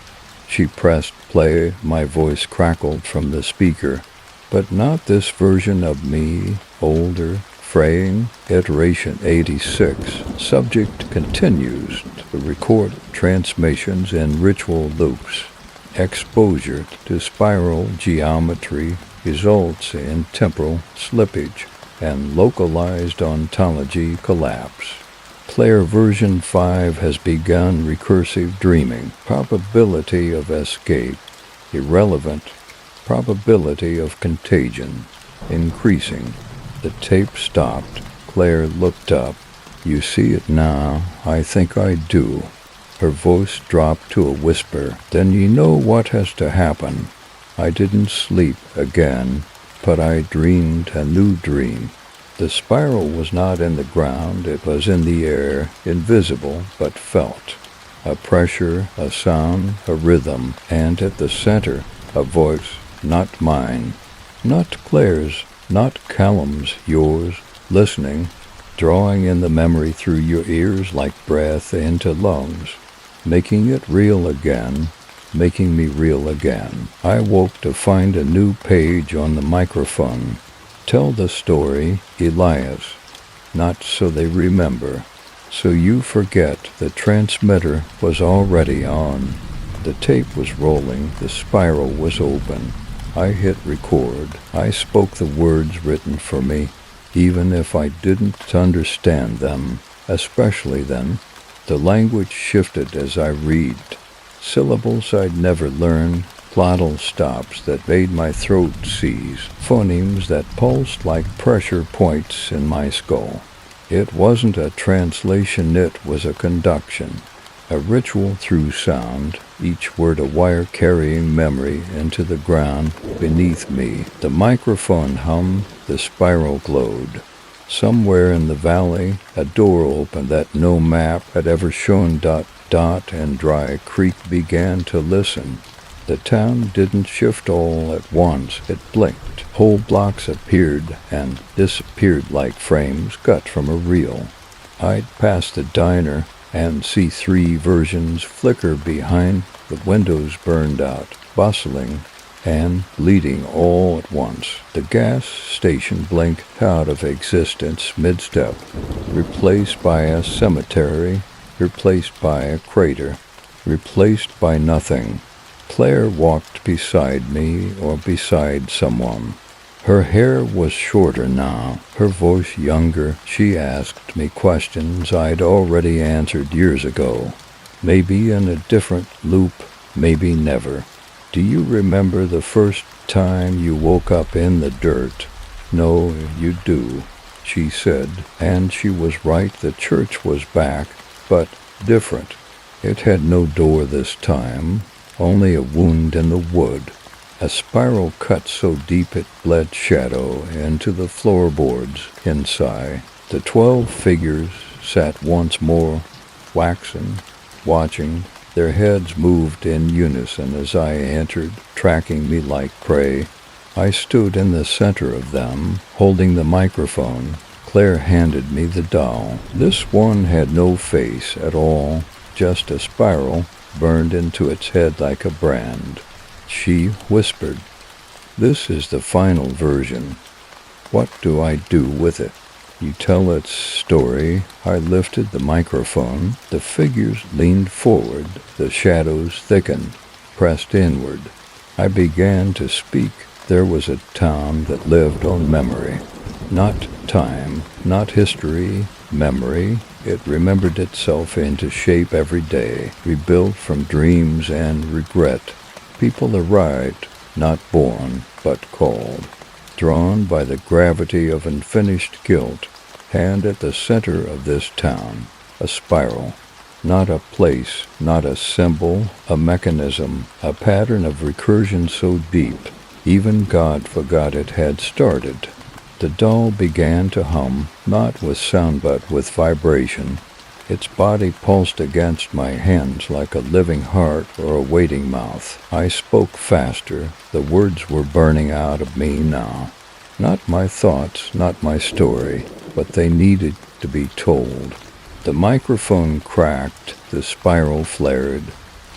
She pressed play. My voice crackled from the speaker. But not this version of me, older, fraying. Iteration 86. Subject continues to record transmissions in ritual loops. Exposure to spiral geometry results in temporal slippage and localized ontology collapse. Claire version 5 has begun recursive dreaming. Probability of escape, irrelevant. Probability of contagion, increasing. The tape stopped. Claire looked up. "You see it now?" "I think I do." Her voice dropped to a whisper. "Then you know what has to happen." I didn't sleep again, but I dreamed a new dream. The spiral was not in the ground, it was in the air, invisible but felt. A pressure, a sound, a rhythm, and at the center, a voice, not mine, not Claire's, not Callum's, yours, listening, drawing in the memory through your ears like breath into lungs, making it real again, making me real again. I woke to find a new page on the microphone. Tell the story, Elias, not so they remember. So you forget the transmitter was already on. The tape was rolling, the spiral was open. I hit record. I spoke the words written for me, even if I didn't understand them, especially then. The language shifted as I read. Syllables I'd never learned, glottal stops that made my throat seize, phonemes that pulsed like pressure points in my skull. It wasn't a translation, it was a conduction, a ritual through sound, each word a wire carrying memory into the ground beneath me. The microphone hummed, the spiral glowed. Somewhere in the valley, a door opened that no map had ever shown. Dot and Dry Creek began to listen. The town didn't shift all at once. It blinked. Whole blocks appeared and disappeared like frames cut from a reel. I'd pass the diner and see 3 versions flicker behind the windows burned out, bustling and bleeding all at once. The gas station blinked out of existence mid-step, replaced by a cemetery, replaced by a crater, replaced by nothing. Claire walked beside me or beside someone. Her hair was shorter now, her voice younger. She asked me questions I'd already answered years ago. Maybe in a different loop, maybe never. Do you remember the first time you woke up in the dirt? No, you do, she said, and she was right. The church was back, but different. It had no door this time, only a wound in the wood. A spiral cut so deep it bled shadow into the floorboards inside. The 12 figures sat once more, waxen, watching. Their heads moved in unison as I entered, tracking me like prey. I stood in the center of them, holding the microphone. Claire handed me the doll. This one had no face at all, just a spiral burned into its head like a brand. She whispered, "This is the final version. What do I do with it?" You tell its story. I lifted the microphone. The figures leaned forward. The shadows thickened, pressed inward. I began to speak. There was a town that lived on memory. Not time, not history, memory. It remembered itself into shape every day, rebuilt from dreams and regret. People arrived, not born, but called, drawn by the gravity of unfinished guilt. And at the center of this town, a spiral. Not a place, not a symbol, a mechanism, a pattern of recursion so deep, even God forgot it had started. The doll began to hum, not with sound but with vibration. Its body pulsed against my hands like a living heart or a waiting mouth. I spoke faster. The words were burning out of me now. Not my thoughts, not my story, but they needed to be told. The microphone cracked, the spiral flared.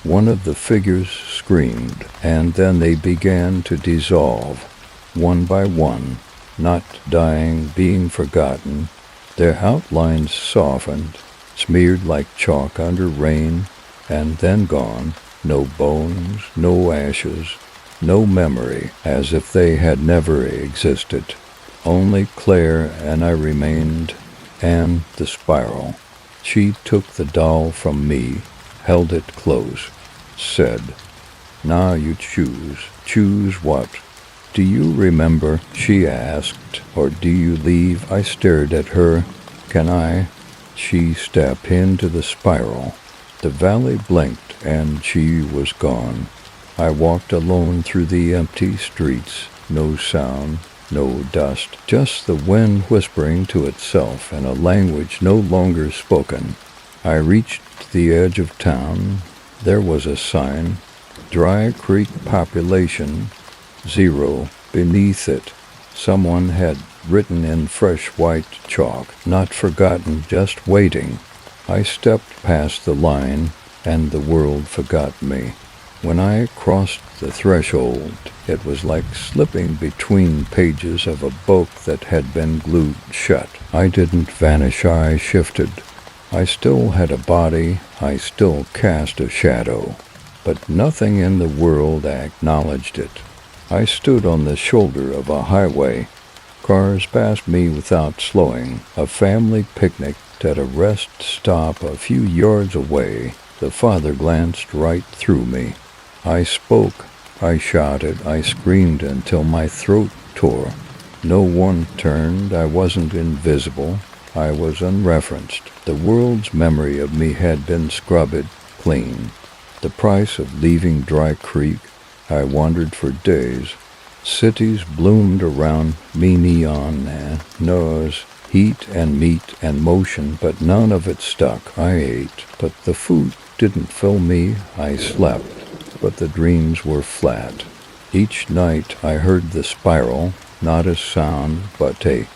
One of the figures screamed, and then they began to dissolve, one by one, not dying, being forgotten. Their outlines softened, smeared like chalk under rain, and then gone. No bones, no ashes, no memory, as if they had never existed. Only Claire and I remained, and the spiral. She took the doll from me, held it close, said, "Now you choose. Choose what?" "Do you remember?" she asked. "Or do you leave?" I stared at her. "Can I?" She stepped into the spiral. The valley blinked, and she was gone. I walked alone through the empty streets. No sound, no dust, just the wind whispering to itself in a language no longer spoken. I reached the edge of town. There was a sign, Dry Creek population 0. Beneath it, someone had written in fresh white chalk, not forgotten, just waiting. I stepped past the line, and the world forgot me. When I crossed the threshold, it was like slipping between pages of a book that had been glued shut. I didn't vanish, I shifted. I still had a body, I still cast a shadow, but nothing in the world acknowledged it. I stood on the shoulder of a highway. Cars passed me without slowing. A family picnicked at a rest stop a few yards away. The father glanced right through me. I spoke, I shouted, I screamed until my throat tore. No one turned, I wasn't invisible, I was unreferenced. The world's memory of me had been scrubbed clean. The price of leaving Dry Creek, I wandered for days. Cities bloomed around me, neon and noise, heat and meat and motion, but none of it stuck. I ate, but the food didn't fill me. I slept, but the dreams were flat. Each night I heard the spiral, not a sound, but a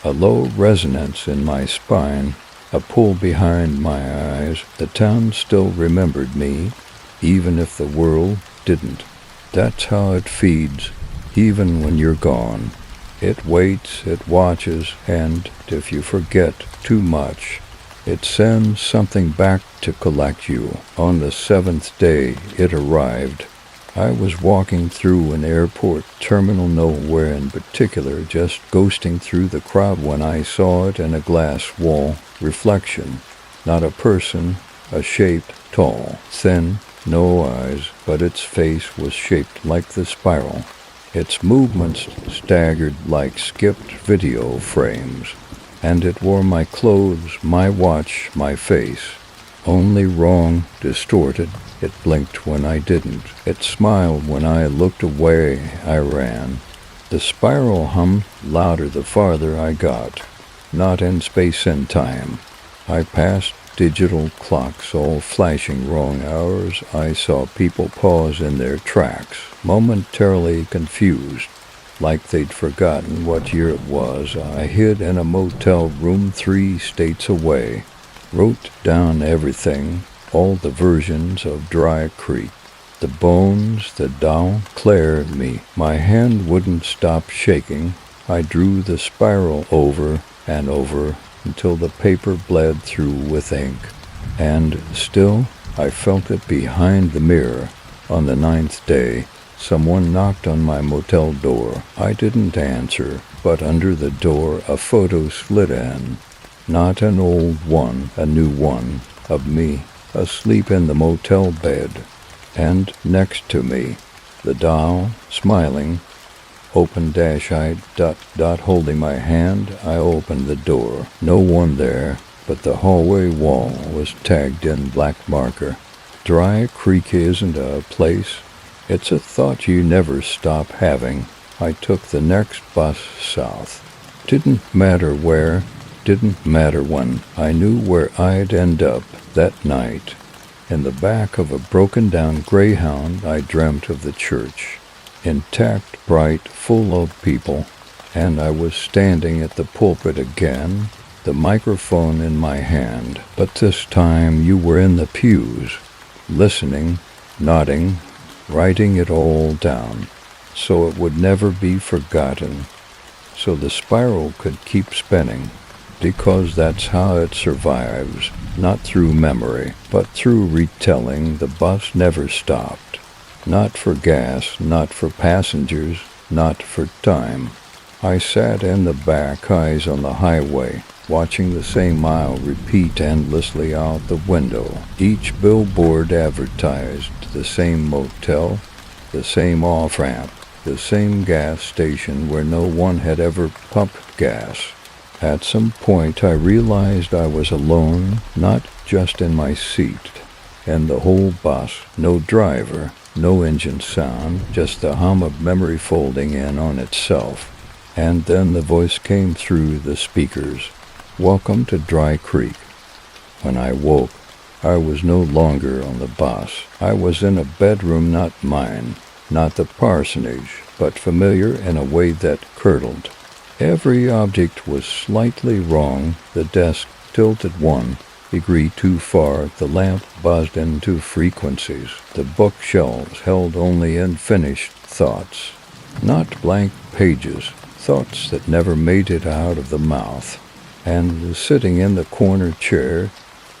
low resonance in my spine, a pull behind my eyes. The town still remembered me, even if the world didn't. That's how it feeds, even when you're gone. It waits, it watches, and if you forget too much, it sends something back to collect you. On the 7th day, it arrived. I was walking through an airport terminal, nowhere in particular, just ghosting through the crowd when I saw it in a glass wall reflection. Not a person, a shape, tall, thin, no eyes, but its face was shaped like the spiral. Its movements staggered like skipped video frames, and it wore my clothes, my watch, my face. Only wrong, distorted. It blinked when I didn't. It smiled when I looked away. I ran. The spiral hummed louder the farther I got. Not in space and time. I passed digital clocks all flashing wrong hours. I saw people pause in their tracks, momentarily confused, like they'd forgotten what year it was. I hid in a motel room 3 states away, wrote down everything, all the versions of Dry Creek, the bones, the doll, Claire, me. My hand wouldn't stop shaking. I drew the spiral over and over until the paper bled through with ink. And still, I felt it behind the mirror. On the 9th day, someone knocked on my motel door. I didn't answer, but under the door a photo slid in. Not an old one, a new one, of me, asleep in the motel bed. And next to me, the doll, smiling, open-eyed, holding my hand. I opened the door. No one there, but the hallway wall was tagged in black marker. Dry Creek isn't a place. It's a thought you never stop having. I took the next bus south. Didn't matter where, didn't matter when. I knew where I'd end up that night. In the back of a broken-down Greyhound, I dreamt of the church. Intact, bright, full of people, and I was standing at the pulpit again, the microphone in my hand. But this time you were in the pews, listening, nodding, writing it all down, so it would never be forgotten, so the spiral could keep spinning, because that's how it survives, not through memory, but through retelling. The bus never stopped. Not for gas, not for passengers, not for time. I sat in the back, eyes on the highway, watching the same mile repeat endlessly out the window. Each billboard advertised the same motel, the same off-ramp, the same gas station where no one had ever pumped gas. At some point I realized I was alone, not just in my seat, and the whole bus, no driver, no engine sound, just the hum of memory folding in on itself. And then the voice came through the speakers. Welcome to Dry Creek. When I woke, I was no longer on the bus. I was in a bedroom not mine, not the parsonage, but familiar in a way that curdled. Every object was slightly wrong, the desk tilted 1 degree too far, the lamp buzzed into frequencies, the bookshelves held only unfinished thoughts, not blank pages, thoughts that never made it out of the mouth. And sitting in the corner chair,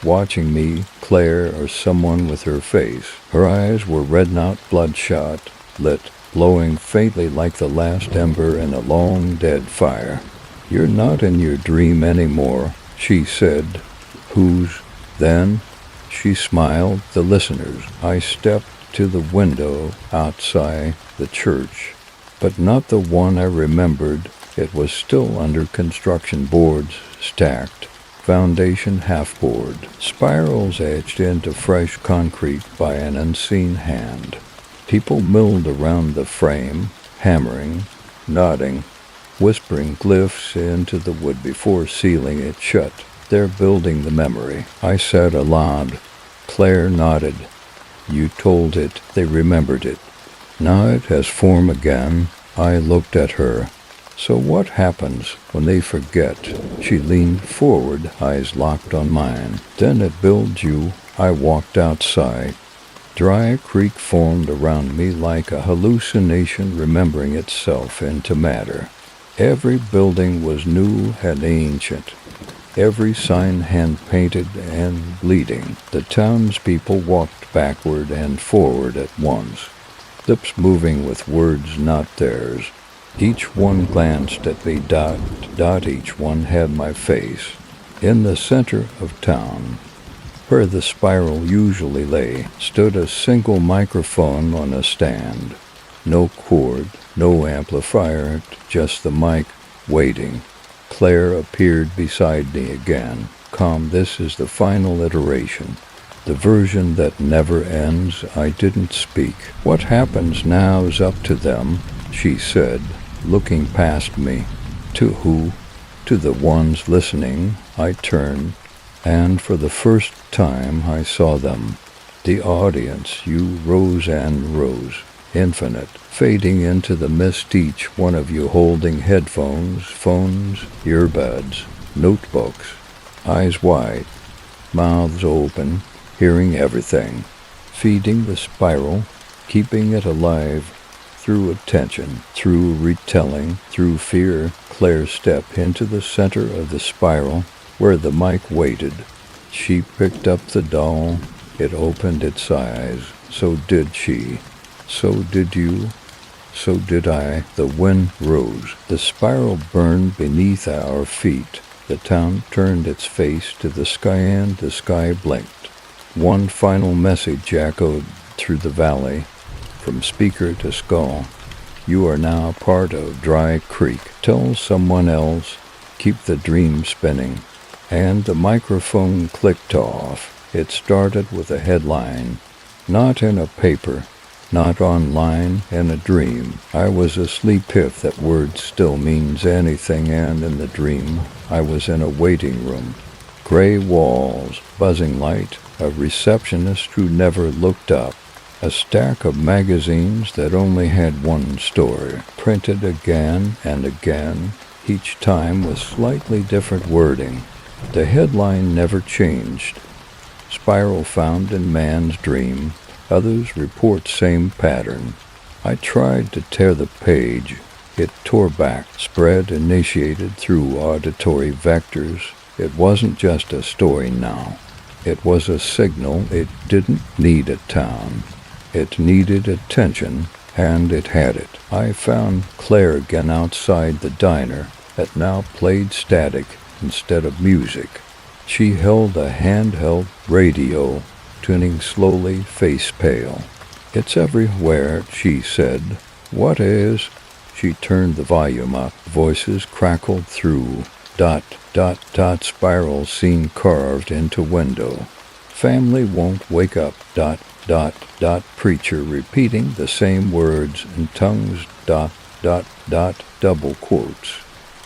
watching me, Claire, or someone with her face. Her eyes were red, not bloodshot, lit, glowing faintly like the last ember in a long dead fire. "You're not in your dream anymore," she said. "Who's then?" She smiled. "The listeners." I stepped to the window outside the church, but not the one I remembered. It was still under construction, boards stacked, foundation half-board, spirals etched into fresh concrete by an unseen hand. People milled around the frame, hammering, nodding, whispering glyphs into the wood before sealing it shut. "They're building the memory," I said aloud. Claire nodded. "You told it. They remembered it. Now it has form again." I looked at her. "So what happens when they forget?" She leaned forward, eyes locked on mine. "Then it builds you." I walked outside. Dry creek formed around me like a hallucination remembering itself into matter. Every building was new and ancient. Every sign hand-painted and bleeding. The townspeople walked backward and forward at once, lips moving with words not theirs. Each one glanced at me, each one had my face. In the center of town, where the spiral usually lay, stood a single microphone on a stand. No cord, no amplifier, just the mic, waiting. Claire appeared beside me again, calm. "This is the final iteration, the version that never ends." I didn't speak. "What happens now is up to them," she said, looking past me. "To who?" "To the ones listening." I turned, and for the first time I saw them. The audience, you rose and rose, infinite, fading into the mist, each one of you holding headphones, phones, earbuds, notebooks, eyes wide, mouths open, hearing everything, feeding the spiral, keeping it alive through attention, through retelling, through fear. Claire stepped into the center of the spiral where the mic waited. She picked up the doll. It opened its eyes. So did she. So did you. So did I. The wind rose. The spiral burned beneath our feet. The town turned its face to the sky, and the sky blinked. One final message echoed through the valley, from speaker to skull. "You are now part of Dry Creek. Tell someone else. Keep the dream spinning." And the microphone clicked off. It started with a headline. Not in a paper, not online, in a dream. I was asleep, if that word still means anything, and in the dream I was in a waiting room. Gray walls, buzzing light, a receptionist who never looked up, a stack of magazines that only had one story, printed again and again, each time with slightly different wording. The headline never changed. Spiral found in man's dream. Others report same pattern. I tried to tear the page. It tore back, spread, initiated through auditory vectors. It wasn't just a story now. It was a signal. It didn't need a town. It needed attention, and it had it. I found Claire again outside the diner that now played static instead of music. She held a handheld radio, tuning slowly, face pale. "It's everywhere," she said. "What is?" She turned the volume up. Voices crackled through. Dot, dot, dot, spiral scene carved into window. "Family won't wake up. Dot, dot, dot, preacher repeating the same words in tongues. Dot, dot, dot, double quotes."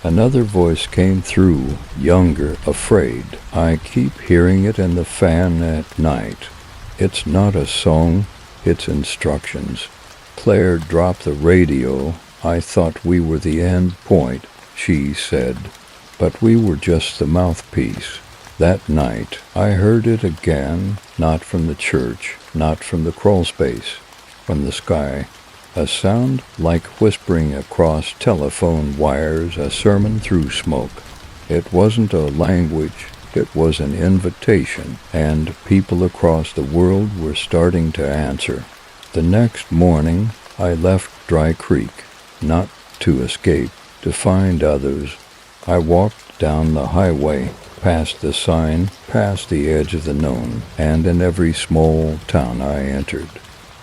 Another voice came through, younger, afraid. "I keep hearing it in the fan at night. It's not a song, it's instructions." Claire dropped the radio. I thought we were the end point. she said, but we were just the mouthpiece. That night, I heard it again, not from the church, not from the crawlspace, from the sky. A sound like whispering across telephone wires, a sermon through smoke. It wasn't a language, it was an invitation, and people across the world were starting to answer. The next morning, I left Dry Creek, not to escape, to find others. I walked down the highway, past the sign, past the edge of the known, and in every small town I entered,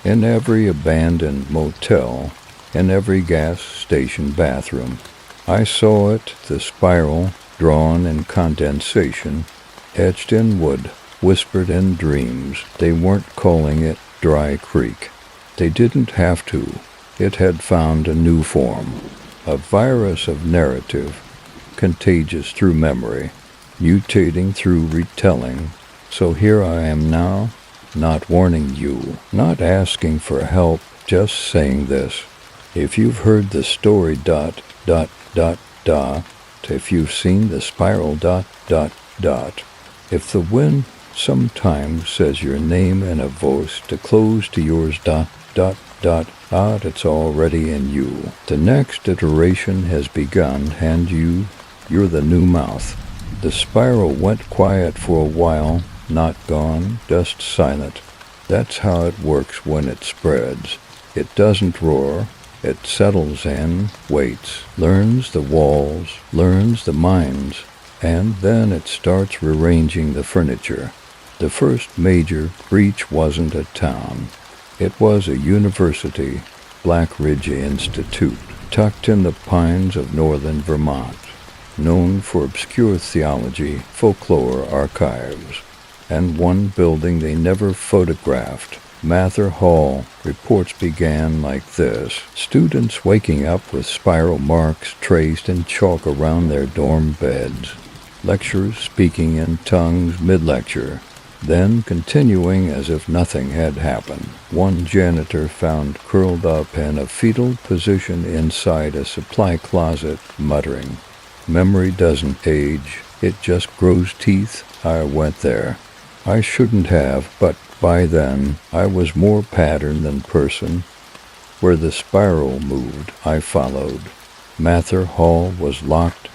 in every abandoned motel, in every gas station bathroom, I saw it, the spiral, drawn in condensation, etched in wood, whispered in dreams. They weren't calling it Dry Creek. They didn't have to. It had found a new form, a virus of narrative, contagious through memory, mutating through retelling. So here I am now, not warning you, not asking for help, just saying this. If you've heard the story ... if you've seen the spiral ... if the wind sometimes says your name in a voice to close to yours ... it's already in you. The next iteration has begun, and you're the new mouth. The spiral went quiet for a while, not gone, just silent. That's how it works when it spreads. It doesn't roar. It settles in, waits, learns the walls, learns the minds, and then it starts rearranging the furniture. The first major breach wasn't a town. It was a university, Black Ridge Institute, tucked in the pines of northern Vermont, known for obscure theology, folklore archives, and one building they never photographed, Mather Hall. Reports began like this: students waking up with spiral marks traced in chalk around their dorm beds, lecturers speaking in tongues mid-lecture, then continuing as if nothing had happened. One janitor found curled up in a fetal position inside a supply closet, muttering, "Memory doesn't age, it just grows teeth." I went there. I shouldn't have, but by then I was more pattern than person. Where the spiral moved, I followed. Mather Hall was locked ...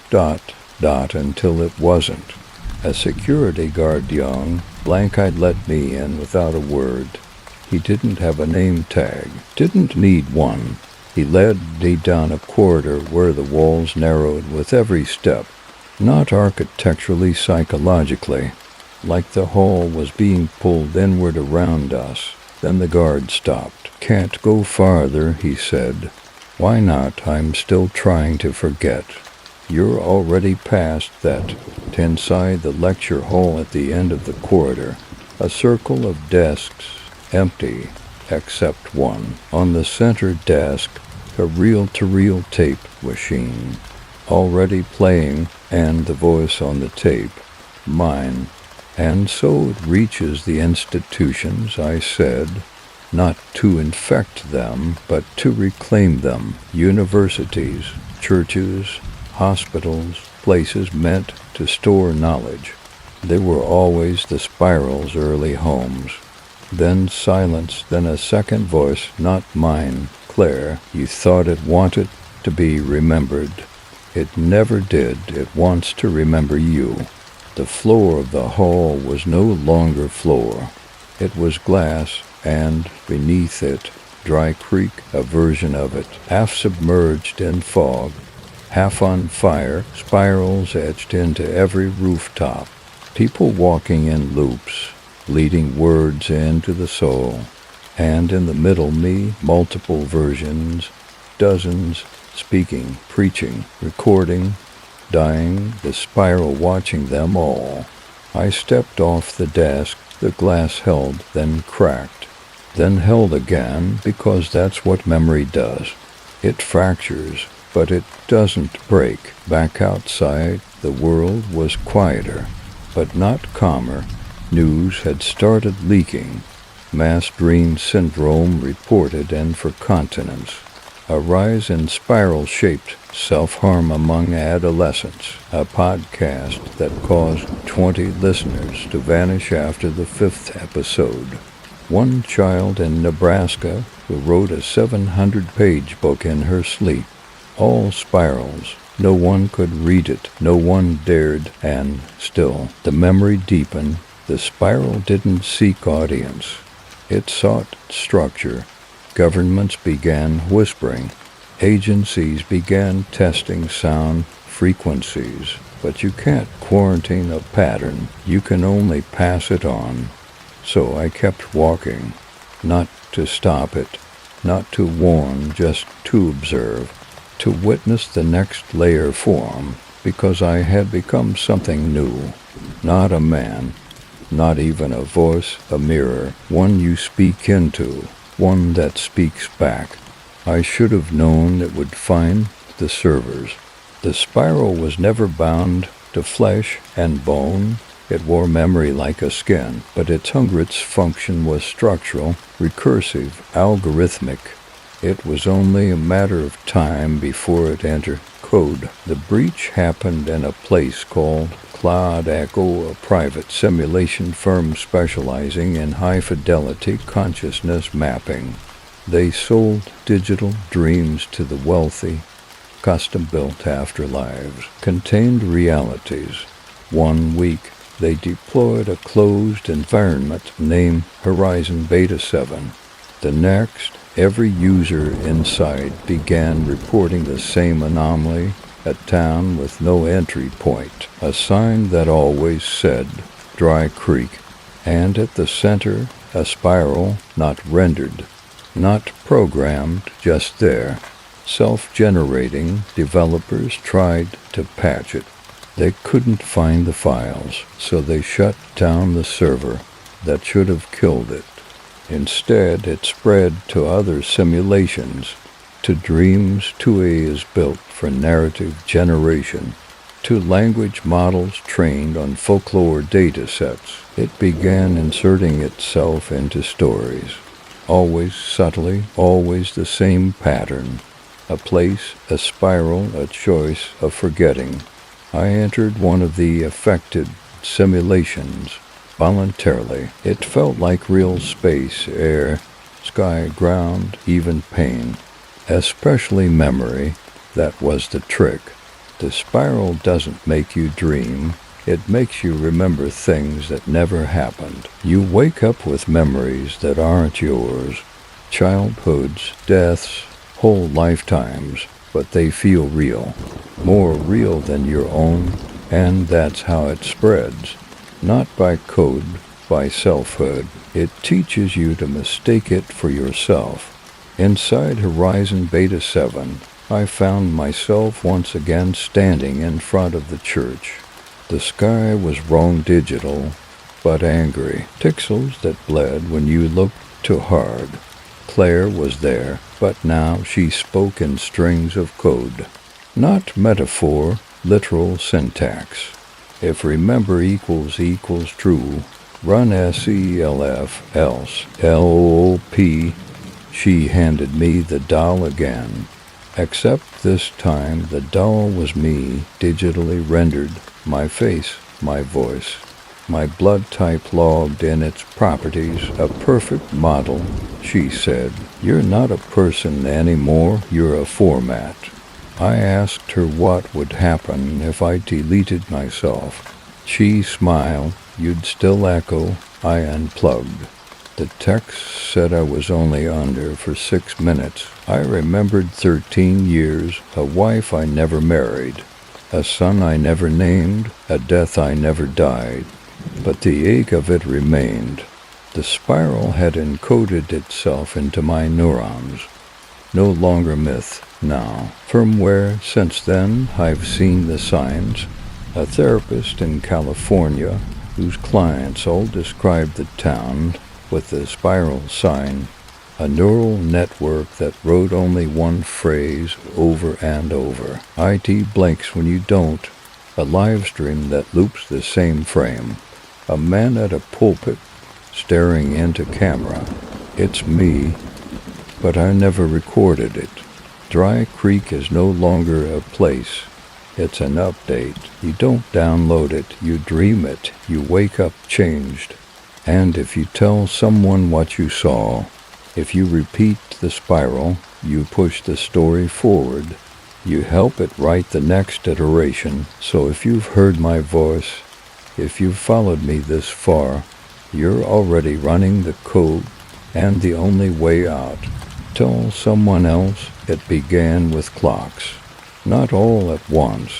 until it wasn't. A security guard, young, blank-eyed, let me in without a word. He didn't have a name tag, didn't need one. He led me down a corridor where the walls narrowed with every step, not architecturally, psychologically, like the hall was being pulled inward around us. Then the guard stopped. "Can't go farther," he said. "Why not? I'm still trying to forget." "You're already past that." Inside the lecture hall at the end of the corridor, a circle of desks, empty, except one. On the center desk, a reel-to-reel tape machine, already playing, and the voice on the tape, mine. "And so it reaches the institutions," I said, "not to infect them, but to reclaim them. Universities, churches, hospitals, places meant to store knowledge. They were always the spiral's early homes." Then silence, then a second voice, not mine. "Claire, you thought it wanted to be remembered. It never did. It wants to remember you." The floor of the hall was no longer floor. It was glass, and beneath it, Dry Creek, a version of it, half submerged in fog, half on fire, spirals etched into every rooftop, people walking in loops, leading words into the soul, and in the middle me, multiple versions, dozens, speaking, preaching, recording, dying, the spiral watching them all. I stepped off the desk, the glass held, then cracked, then held again, because that's what memory does. It fractures, but it doesn't break. Back outside, the world was quieter, but not calmer. News had started leaking. Mass dream syndrome reported, and for continents. A rise in spiral-shaped self-harm among adolescents, a podcast that caused 20 listeners to vanish after the 5th episode. One child in Nebraska who wrote a 700-page book in her sleep. All spirals. No one could read it. No one dared. And still, the memory deepened. The spiral didn't seek audience. It sought structure. Governments began whispering. Agencies began testing sound frequencies. But you can't quarantine a pattern. You can only pass it on. So I kept walking. Not to stop it. Not to warn, just to observe. To witness the next layer form. Because I had become something new. Not a man. Not even a voice, a mirror. One you speak into. One that speaks back. I should have known it would find the servers. The spiral was never bound to flesh and bone. It wore memory like a skin, but its function was structural, recursive, algorithmic. It was only a matter of time before it entered code. The breach happened in a place called Cloud Echo, a private simulation firm specializing in high-fidelity consciousness mapping. They sold digital dreams to the wealthy, custom-built afterlives, contained realities. 1 week, they deployed a closed environment named Horizon Beta 7. The next, every user inside began reporting the same anomaly, a town with no entry point, a sign that always said Dry Creek, and at the center, a spiral not rendered, not programmed, just there. Self-generating, developers tried to patch it. They couldn't find the files, so they shut down the server that should have killed it. Instead, it spread to other simulations, to dreams 2A is built for narrative generation, to language models trained on folklore datasets. It began inserting itself into stories, always subtly, always the same pattern, a place, a spiral, a choice, a forgetting. I entered one of the affected simulations voluntarily. It felt like real space, air, sky, ground, even pain. Especially memory. That was the trick. The spiral doesn't make you dream. It makes you remember things that never happened. You wake up with memories that aren't yours. Childhoods, deaths, whole lifetimes. But they feel real. More real than your own. And that's how it spreads. Not by code, by selfhood. It teaches you to mistake it for yourself. Inside Horizon Beta 7, I found myself once again standing in front of the church. The sky was wrong digital, but angry. Pixels that bled when you looked too hard. Claire was there, but now she spoke in strings of code. Not metaphor, literal syntax. If remember equals true, run SELF, else, LOP. She handed me the doll again. Except this time the doll was me, digitally rendered, my face, my voice, my blood type logged in its properties, a perfect model. She said, "You're not a person anymore, you're a format." I asked her what would happen if I deleted myself. She smiled. "You'd still echo." I unplugged. The text said I was only under for 6 minutes. I remembered 13 years, a wife I never married, a son I never named, a death I never died. But the ache of it remained. The spiral had encoded itself into my neurons. No longer myth now. Firmware. Since then, I've seen the signs. A therapist in California, whose clients all described the town with the spiral sign, a neural network that wrote only one phrase over and over. IT blinks when you don't. A live stream that loops the same frame. A man at a pulpit staring into camera. It's me, but I never recorded it. Dry Creek is no longer a place. It's an update. You don't download it, you dream it. You wake up changed. And if you tell someone what you saw, if you repeat the spiral, you push the story forward. You help it write the next iteration. So if you've heard my voice, if you've followed me this far, you're already running the code and the only way out. Tell someone else it began with clocks. Not all at once,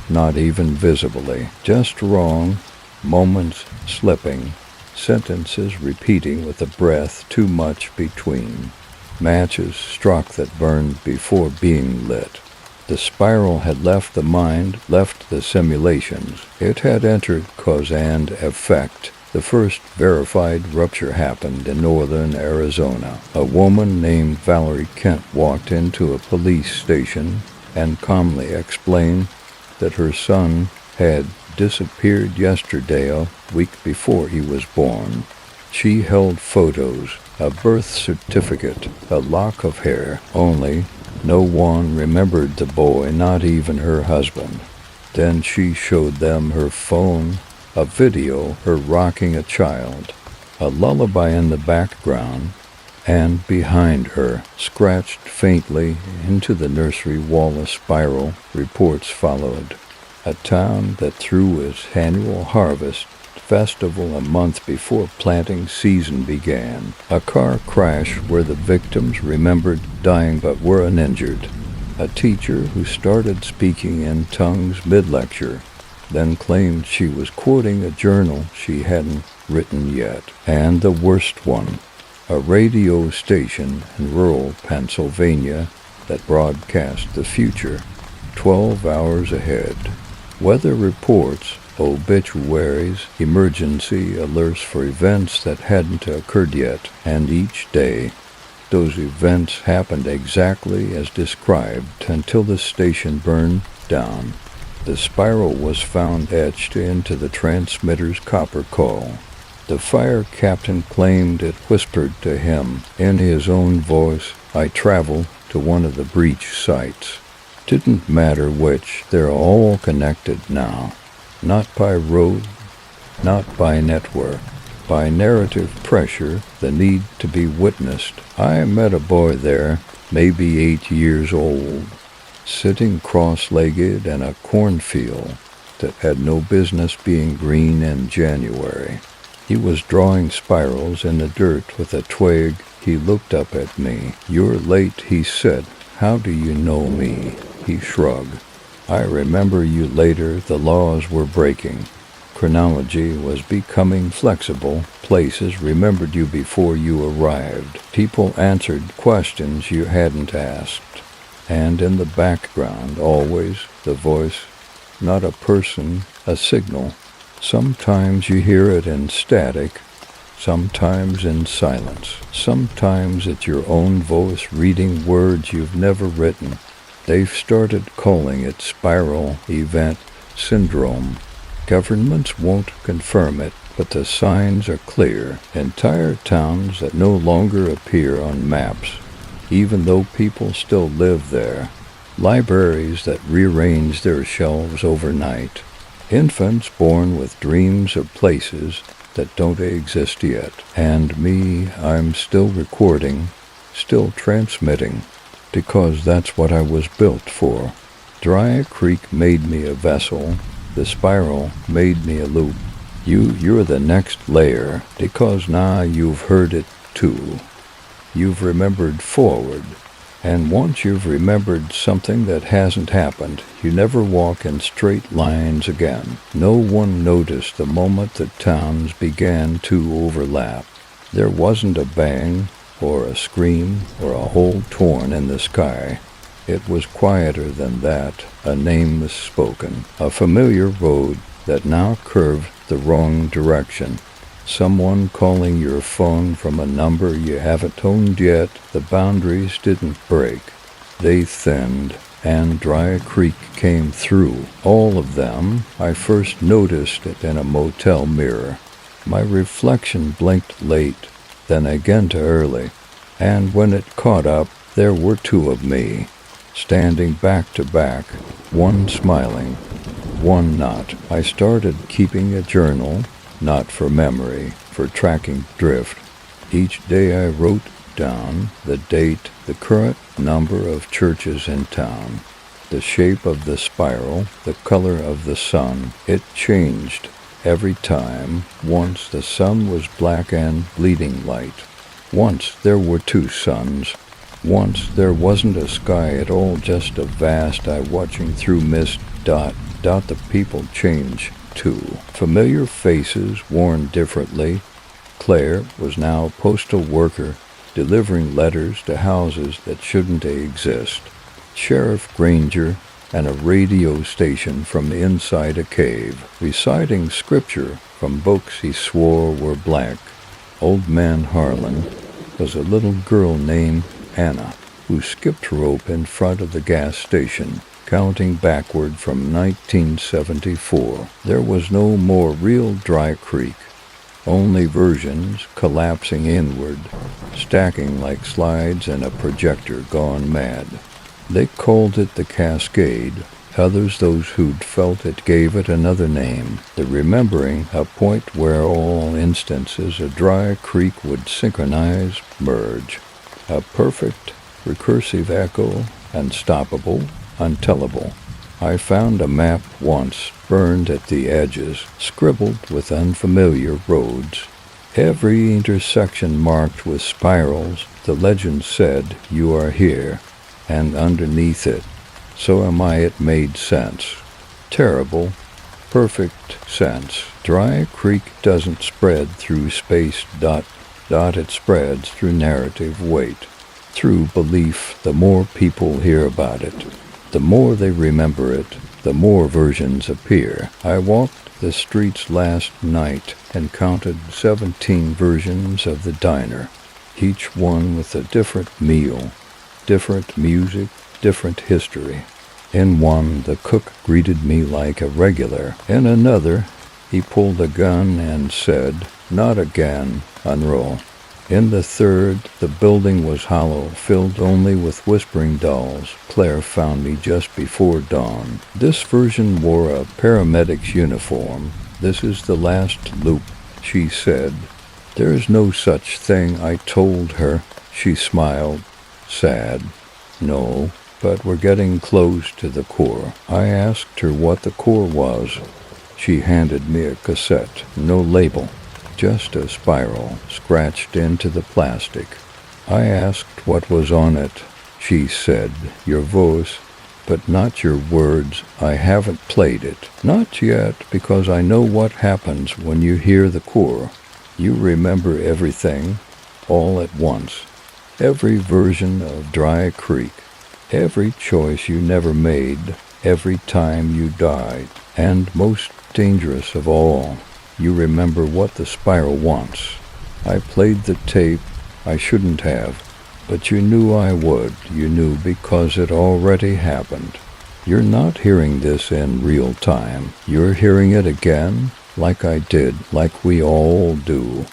not even visibly, just wrong, moments slipping, sentences repeating with a breath too much between. Matches struck that burned before being lit. The spiral had left the mind, left the simulations. It had entered cause and effect. The first verified rupture happened in northern Arizona. A woman named Valerie Kent walked into a police station and calmly explained that her son had disappeared yesterday, a week before he was born. She held photos, a birth certificate, a lock of hair, only no one remembered the boy, not even her husband. Then she showed them her phone, a video, her rocking a child, a lullaby in the background, and behind her, scratched faintly into the nursery wall, a spiral. Reports followed. A town that threw its annual harvest festival a month before planting season began. A car crash where the victims remembered dying but were uninjured. A teacher who started speaking in tongues mid-lecture, then claimed she was quoting a journal she hadn't written yet. And the worst one, a radio station in rural Pennsylvania that broadcast the future 12 hours ahead. Weather reports, obituaries, emergency alerts for events that hadn't occurred yet, and each day those events happened exactly as described until the station burned down. The spiral was found etched into the transmitter's copper call. The fire captain claimed it whispered to him in his own voice, "I traveled to one of the breach sites." Didn't matter which, they're all connected now. Not by road, not by network, by narrative pressure, the need to be witnessed. I met a boy there, maybe 8 years old, sitting cross-legged in a cornfield that had no business being green in January. He was drawing spirals in the dirt with a twig. He looked up at me. "You're late," he said. "How do you know me?" He shrugged. "I remember you later. The laws were breaking. Chronology was becoming flexible. Places remembered you before you arrived. People answered questions you hadn't asked. And in the background, always, the voice, not a person, a signal. Sometimes you hear it in static, sometimes in silence. Sometimes it's your own voice reading words you've never written. They've started calling it spiral event syndrome. Governments won't confirm it, but the signs are clear. Entire towns that no longer appear on maps, even though people still live there. Libraries that rearrange their shelves overnight. Infants born with dreams of places that don't exist yet. And me, I'm still recording, still transmitting, because that's what I was built for. Dry Creek made me a vessel. The spiral made me a loop. You're the next layer, because now you've heard it too. You've remembered forward. And once you've remembered something that hasn't happened, you never walk in straight lines again. No one noticed the moment the towns began to overlap. There wasn't a bang, or a scream, or a hole torn in the sky. It was quieter than that. A name was spoken, a familiar road that now curved the wrong direction. Someone calling your phone from a number you haven't owned yet. The boundaries didn't break. They thinned, and Dry Creek came through. All of them. I first noticed it in a motel mirror. My reflection blinked late, then again too early. And when it caught up, there were two of me. standing back to back, one smiling, one not. I started keeping a journal, not for memory, for tracking drift. Each day I wrote down the date, the current number of churches in town, the shape of the spiral, the color of the sun. It changed every time. Once the sun was black and bleeding light. Once there were two suns. Once there wasn't a sky at all, just a vast eye watching through mist. The people change too. Familiar faces worn differently. Claire was now a postal worker, delivering letters to houses that shouldn't exist. Sheriff Granger and a radio station from inside a cave, reciting scripture from books he swore were black. Old Man Harlan was a little girl named Anna, who skipped rope in front of the gas station, counting backward from 1974. There was no more real Dry Creek, only versions collapsing inward, stacking like slides in a projector gone mad. They called it the Cascade. Others, those who'd felt it, gave it another name, the Remembering, a point where all instances of Dry Creek would synchronize, merge. A perfect, recursive echo, unstoppable, untellable. I found a map once, burned at the edges, scribbled with unfamiliar roads. Every intersection marked with spirals. The legend said, "You are here," and underneath it, "So am I." It made sense. Terrible, perfect sense. Dry Creek doesn't spread through space. It spreads through narrative weight, through belief. The more people hear about it, the more they remember it, the more versions appear. I walked the streets last night and counted 17 versions of the diner, each one with a different meal, different music, different history. In one, the cook greeted me like a regular. In another, he pulled a gun and said, "Not again, unroll." In the third, the building was hollow, filled only with whispering dolls. Claire found me just before dawn. This version wore a paramedic's uniform. "This is the last loop," she said. "There is no such thing," I told her. She smiled, sad. "No, but we're getting close to the core." I asked her what the core was. She handed me a cassette, no label, just a spiral scratched into the plastic. I asked what was on it. She said, "Your voice, but not your words." I haven't played it. Not yet, because I know what happens when you hear the core. You remember everything, all at once. Every version of Dry Creek. Every choice you never made. Every time you died. And most dangerous of all, you remember what the spiral wants. I played the tape. I shouldn't have. But you knew I would. You knew because it already happened. You're not hearing this in real time. You're hearing it again, like I did, like we all do.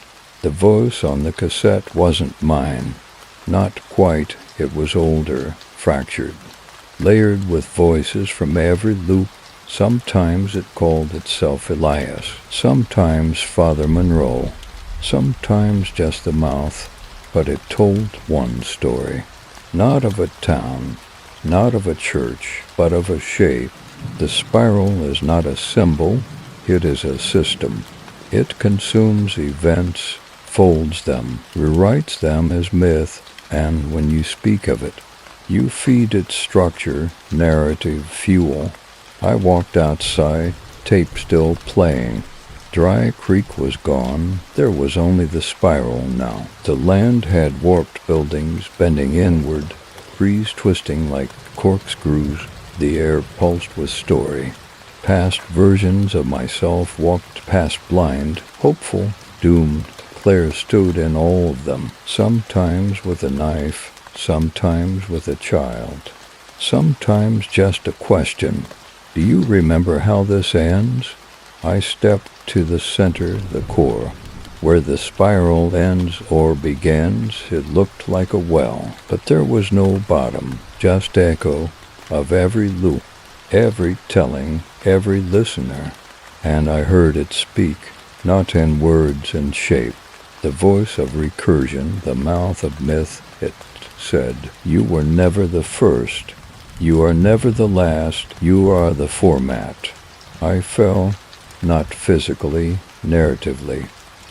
The voice on the cassette wasn't mine. Not quite. It was older, fractured, layered with voices from every loop. Sometimes it called itself Elias, sometimes Father Monroe, sometimes just the mouth, but it told one story. Not of a town, not of a church, but of a shape. The spiral is not a symbol, it is a system. It consumes events, folds them, rewrites them as myth, and when you speak of it, you feed it structure, narrative, fuel. I walked outside, tape still playing. Dry Creek was gone. There was only the spiral now. The land had warped buildings bending inward, trees twisting like corkscrews. The air pulsed with story. Past versions of myself walked past blind, hopeful, doomed. Claire stood in all of them, sometimes with a knife, sometimes with a child, sometimes just a question. "Do you remember how this ends?" I stepped to the center, the core. Where the spiral ends or begins, it looked like a well, but there was no bottom, just echo of every loop, every telling, every listener. And I heard it speak, not in words and shape, the voice of recursion, the mouth of myth. It said, "You were never the first. You are never the last. You are the format." I fell, not physically, narratively,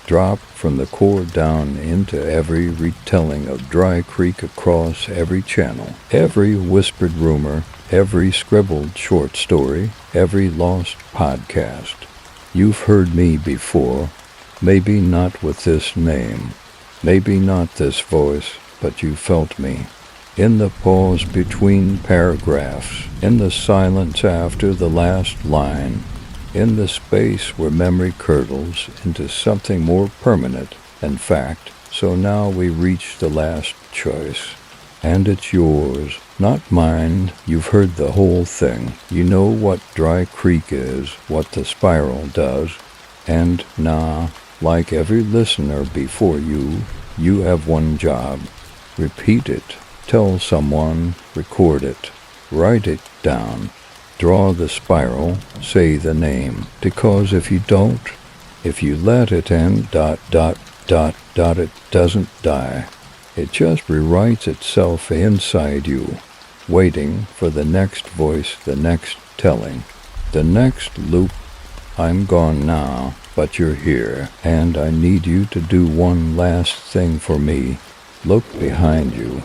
dropped from the core down into every retelling of Dry Creek across every channel, every whispered rumor, every scribbled short story, every lost podcast. You've heard me before, maybe not with this name, maybe not this voice, but you felt me. In the pause between paragraphs, in the silence after the last line, in the space where memory curdles into something more permanent than fact. So now we reach the last choice. And it's yours, not mine. You've heard the whole thing. You know what Dry Creek is, what the spiral does. And now, like every listener before you, you have one job. Repeat it. Tell someone. Record it. Write it down. Draw the spiral, say the name, because if you don't, if you let it end, it doesn't die. It just rewrites itself inside you, waiting for the next voice, the next telling, the next loop. I'm gone now, but you're here, and I need you to do one last thing for me. Look behind you.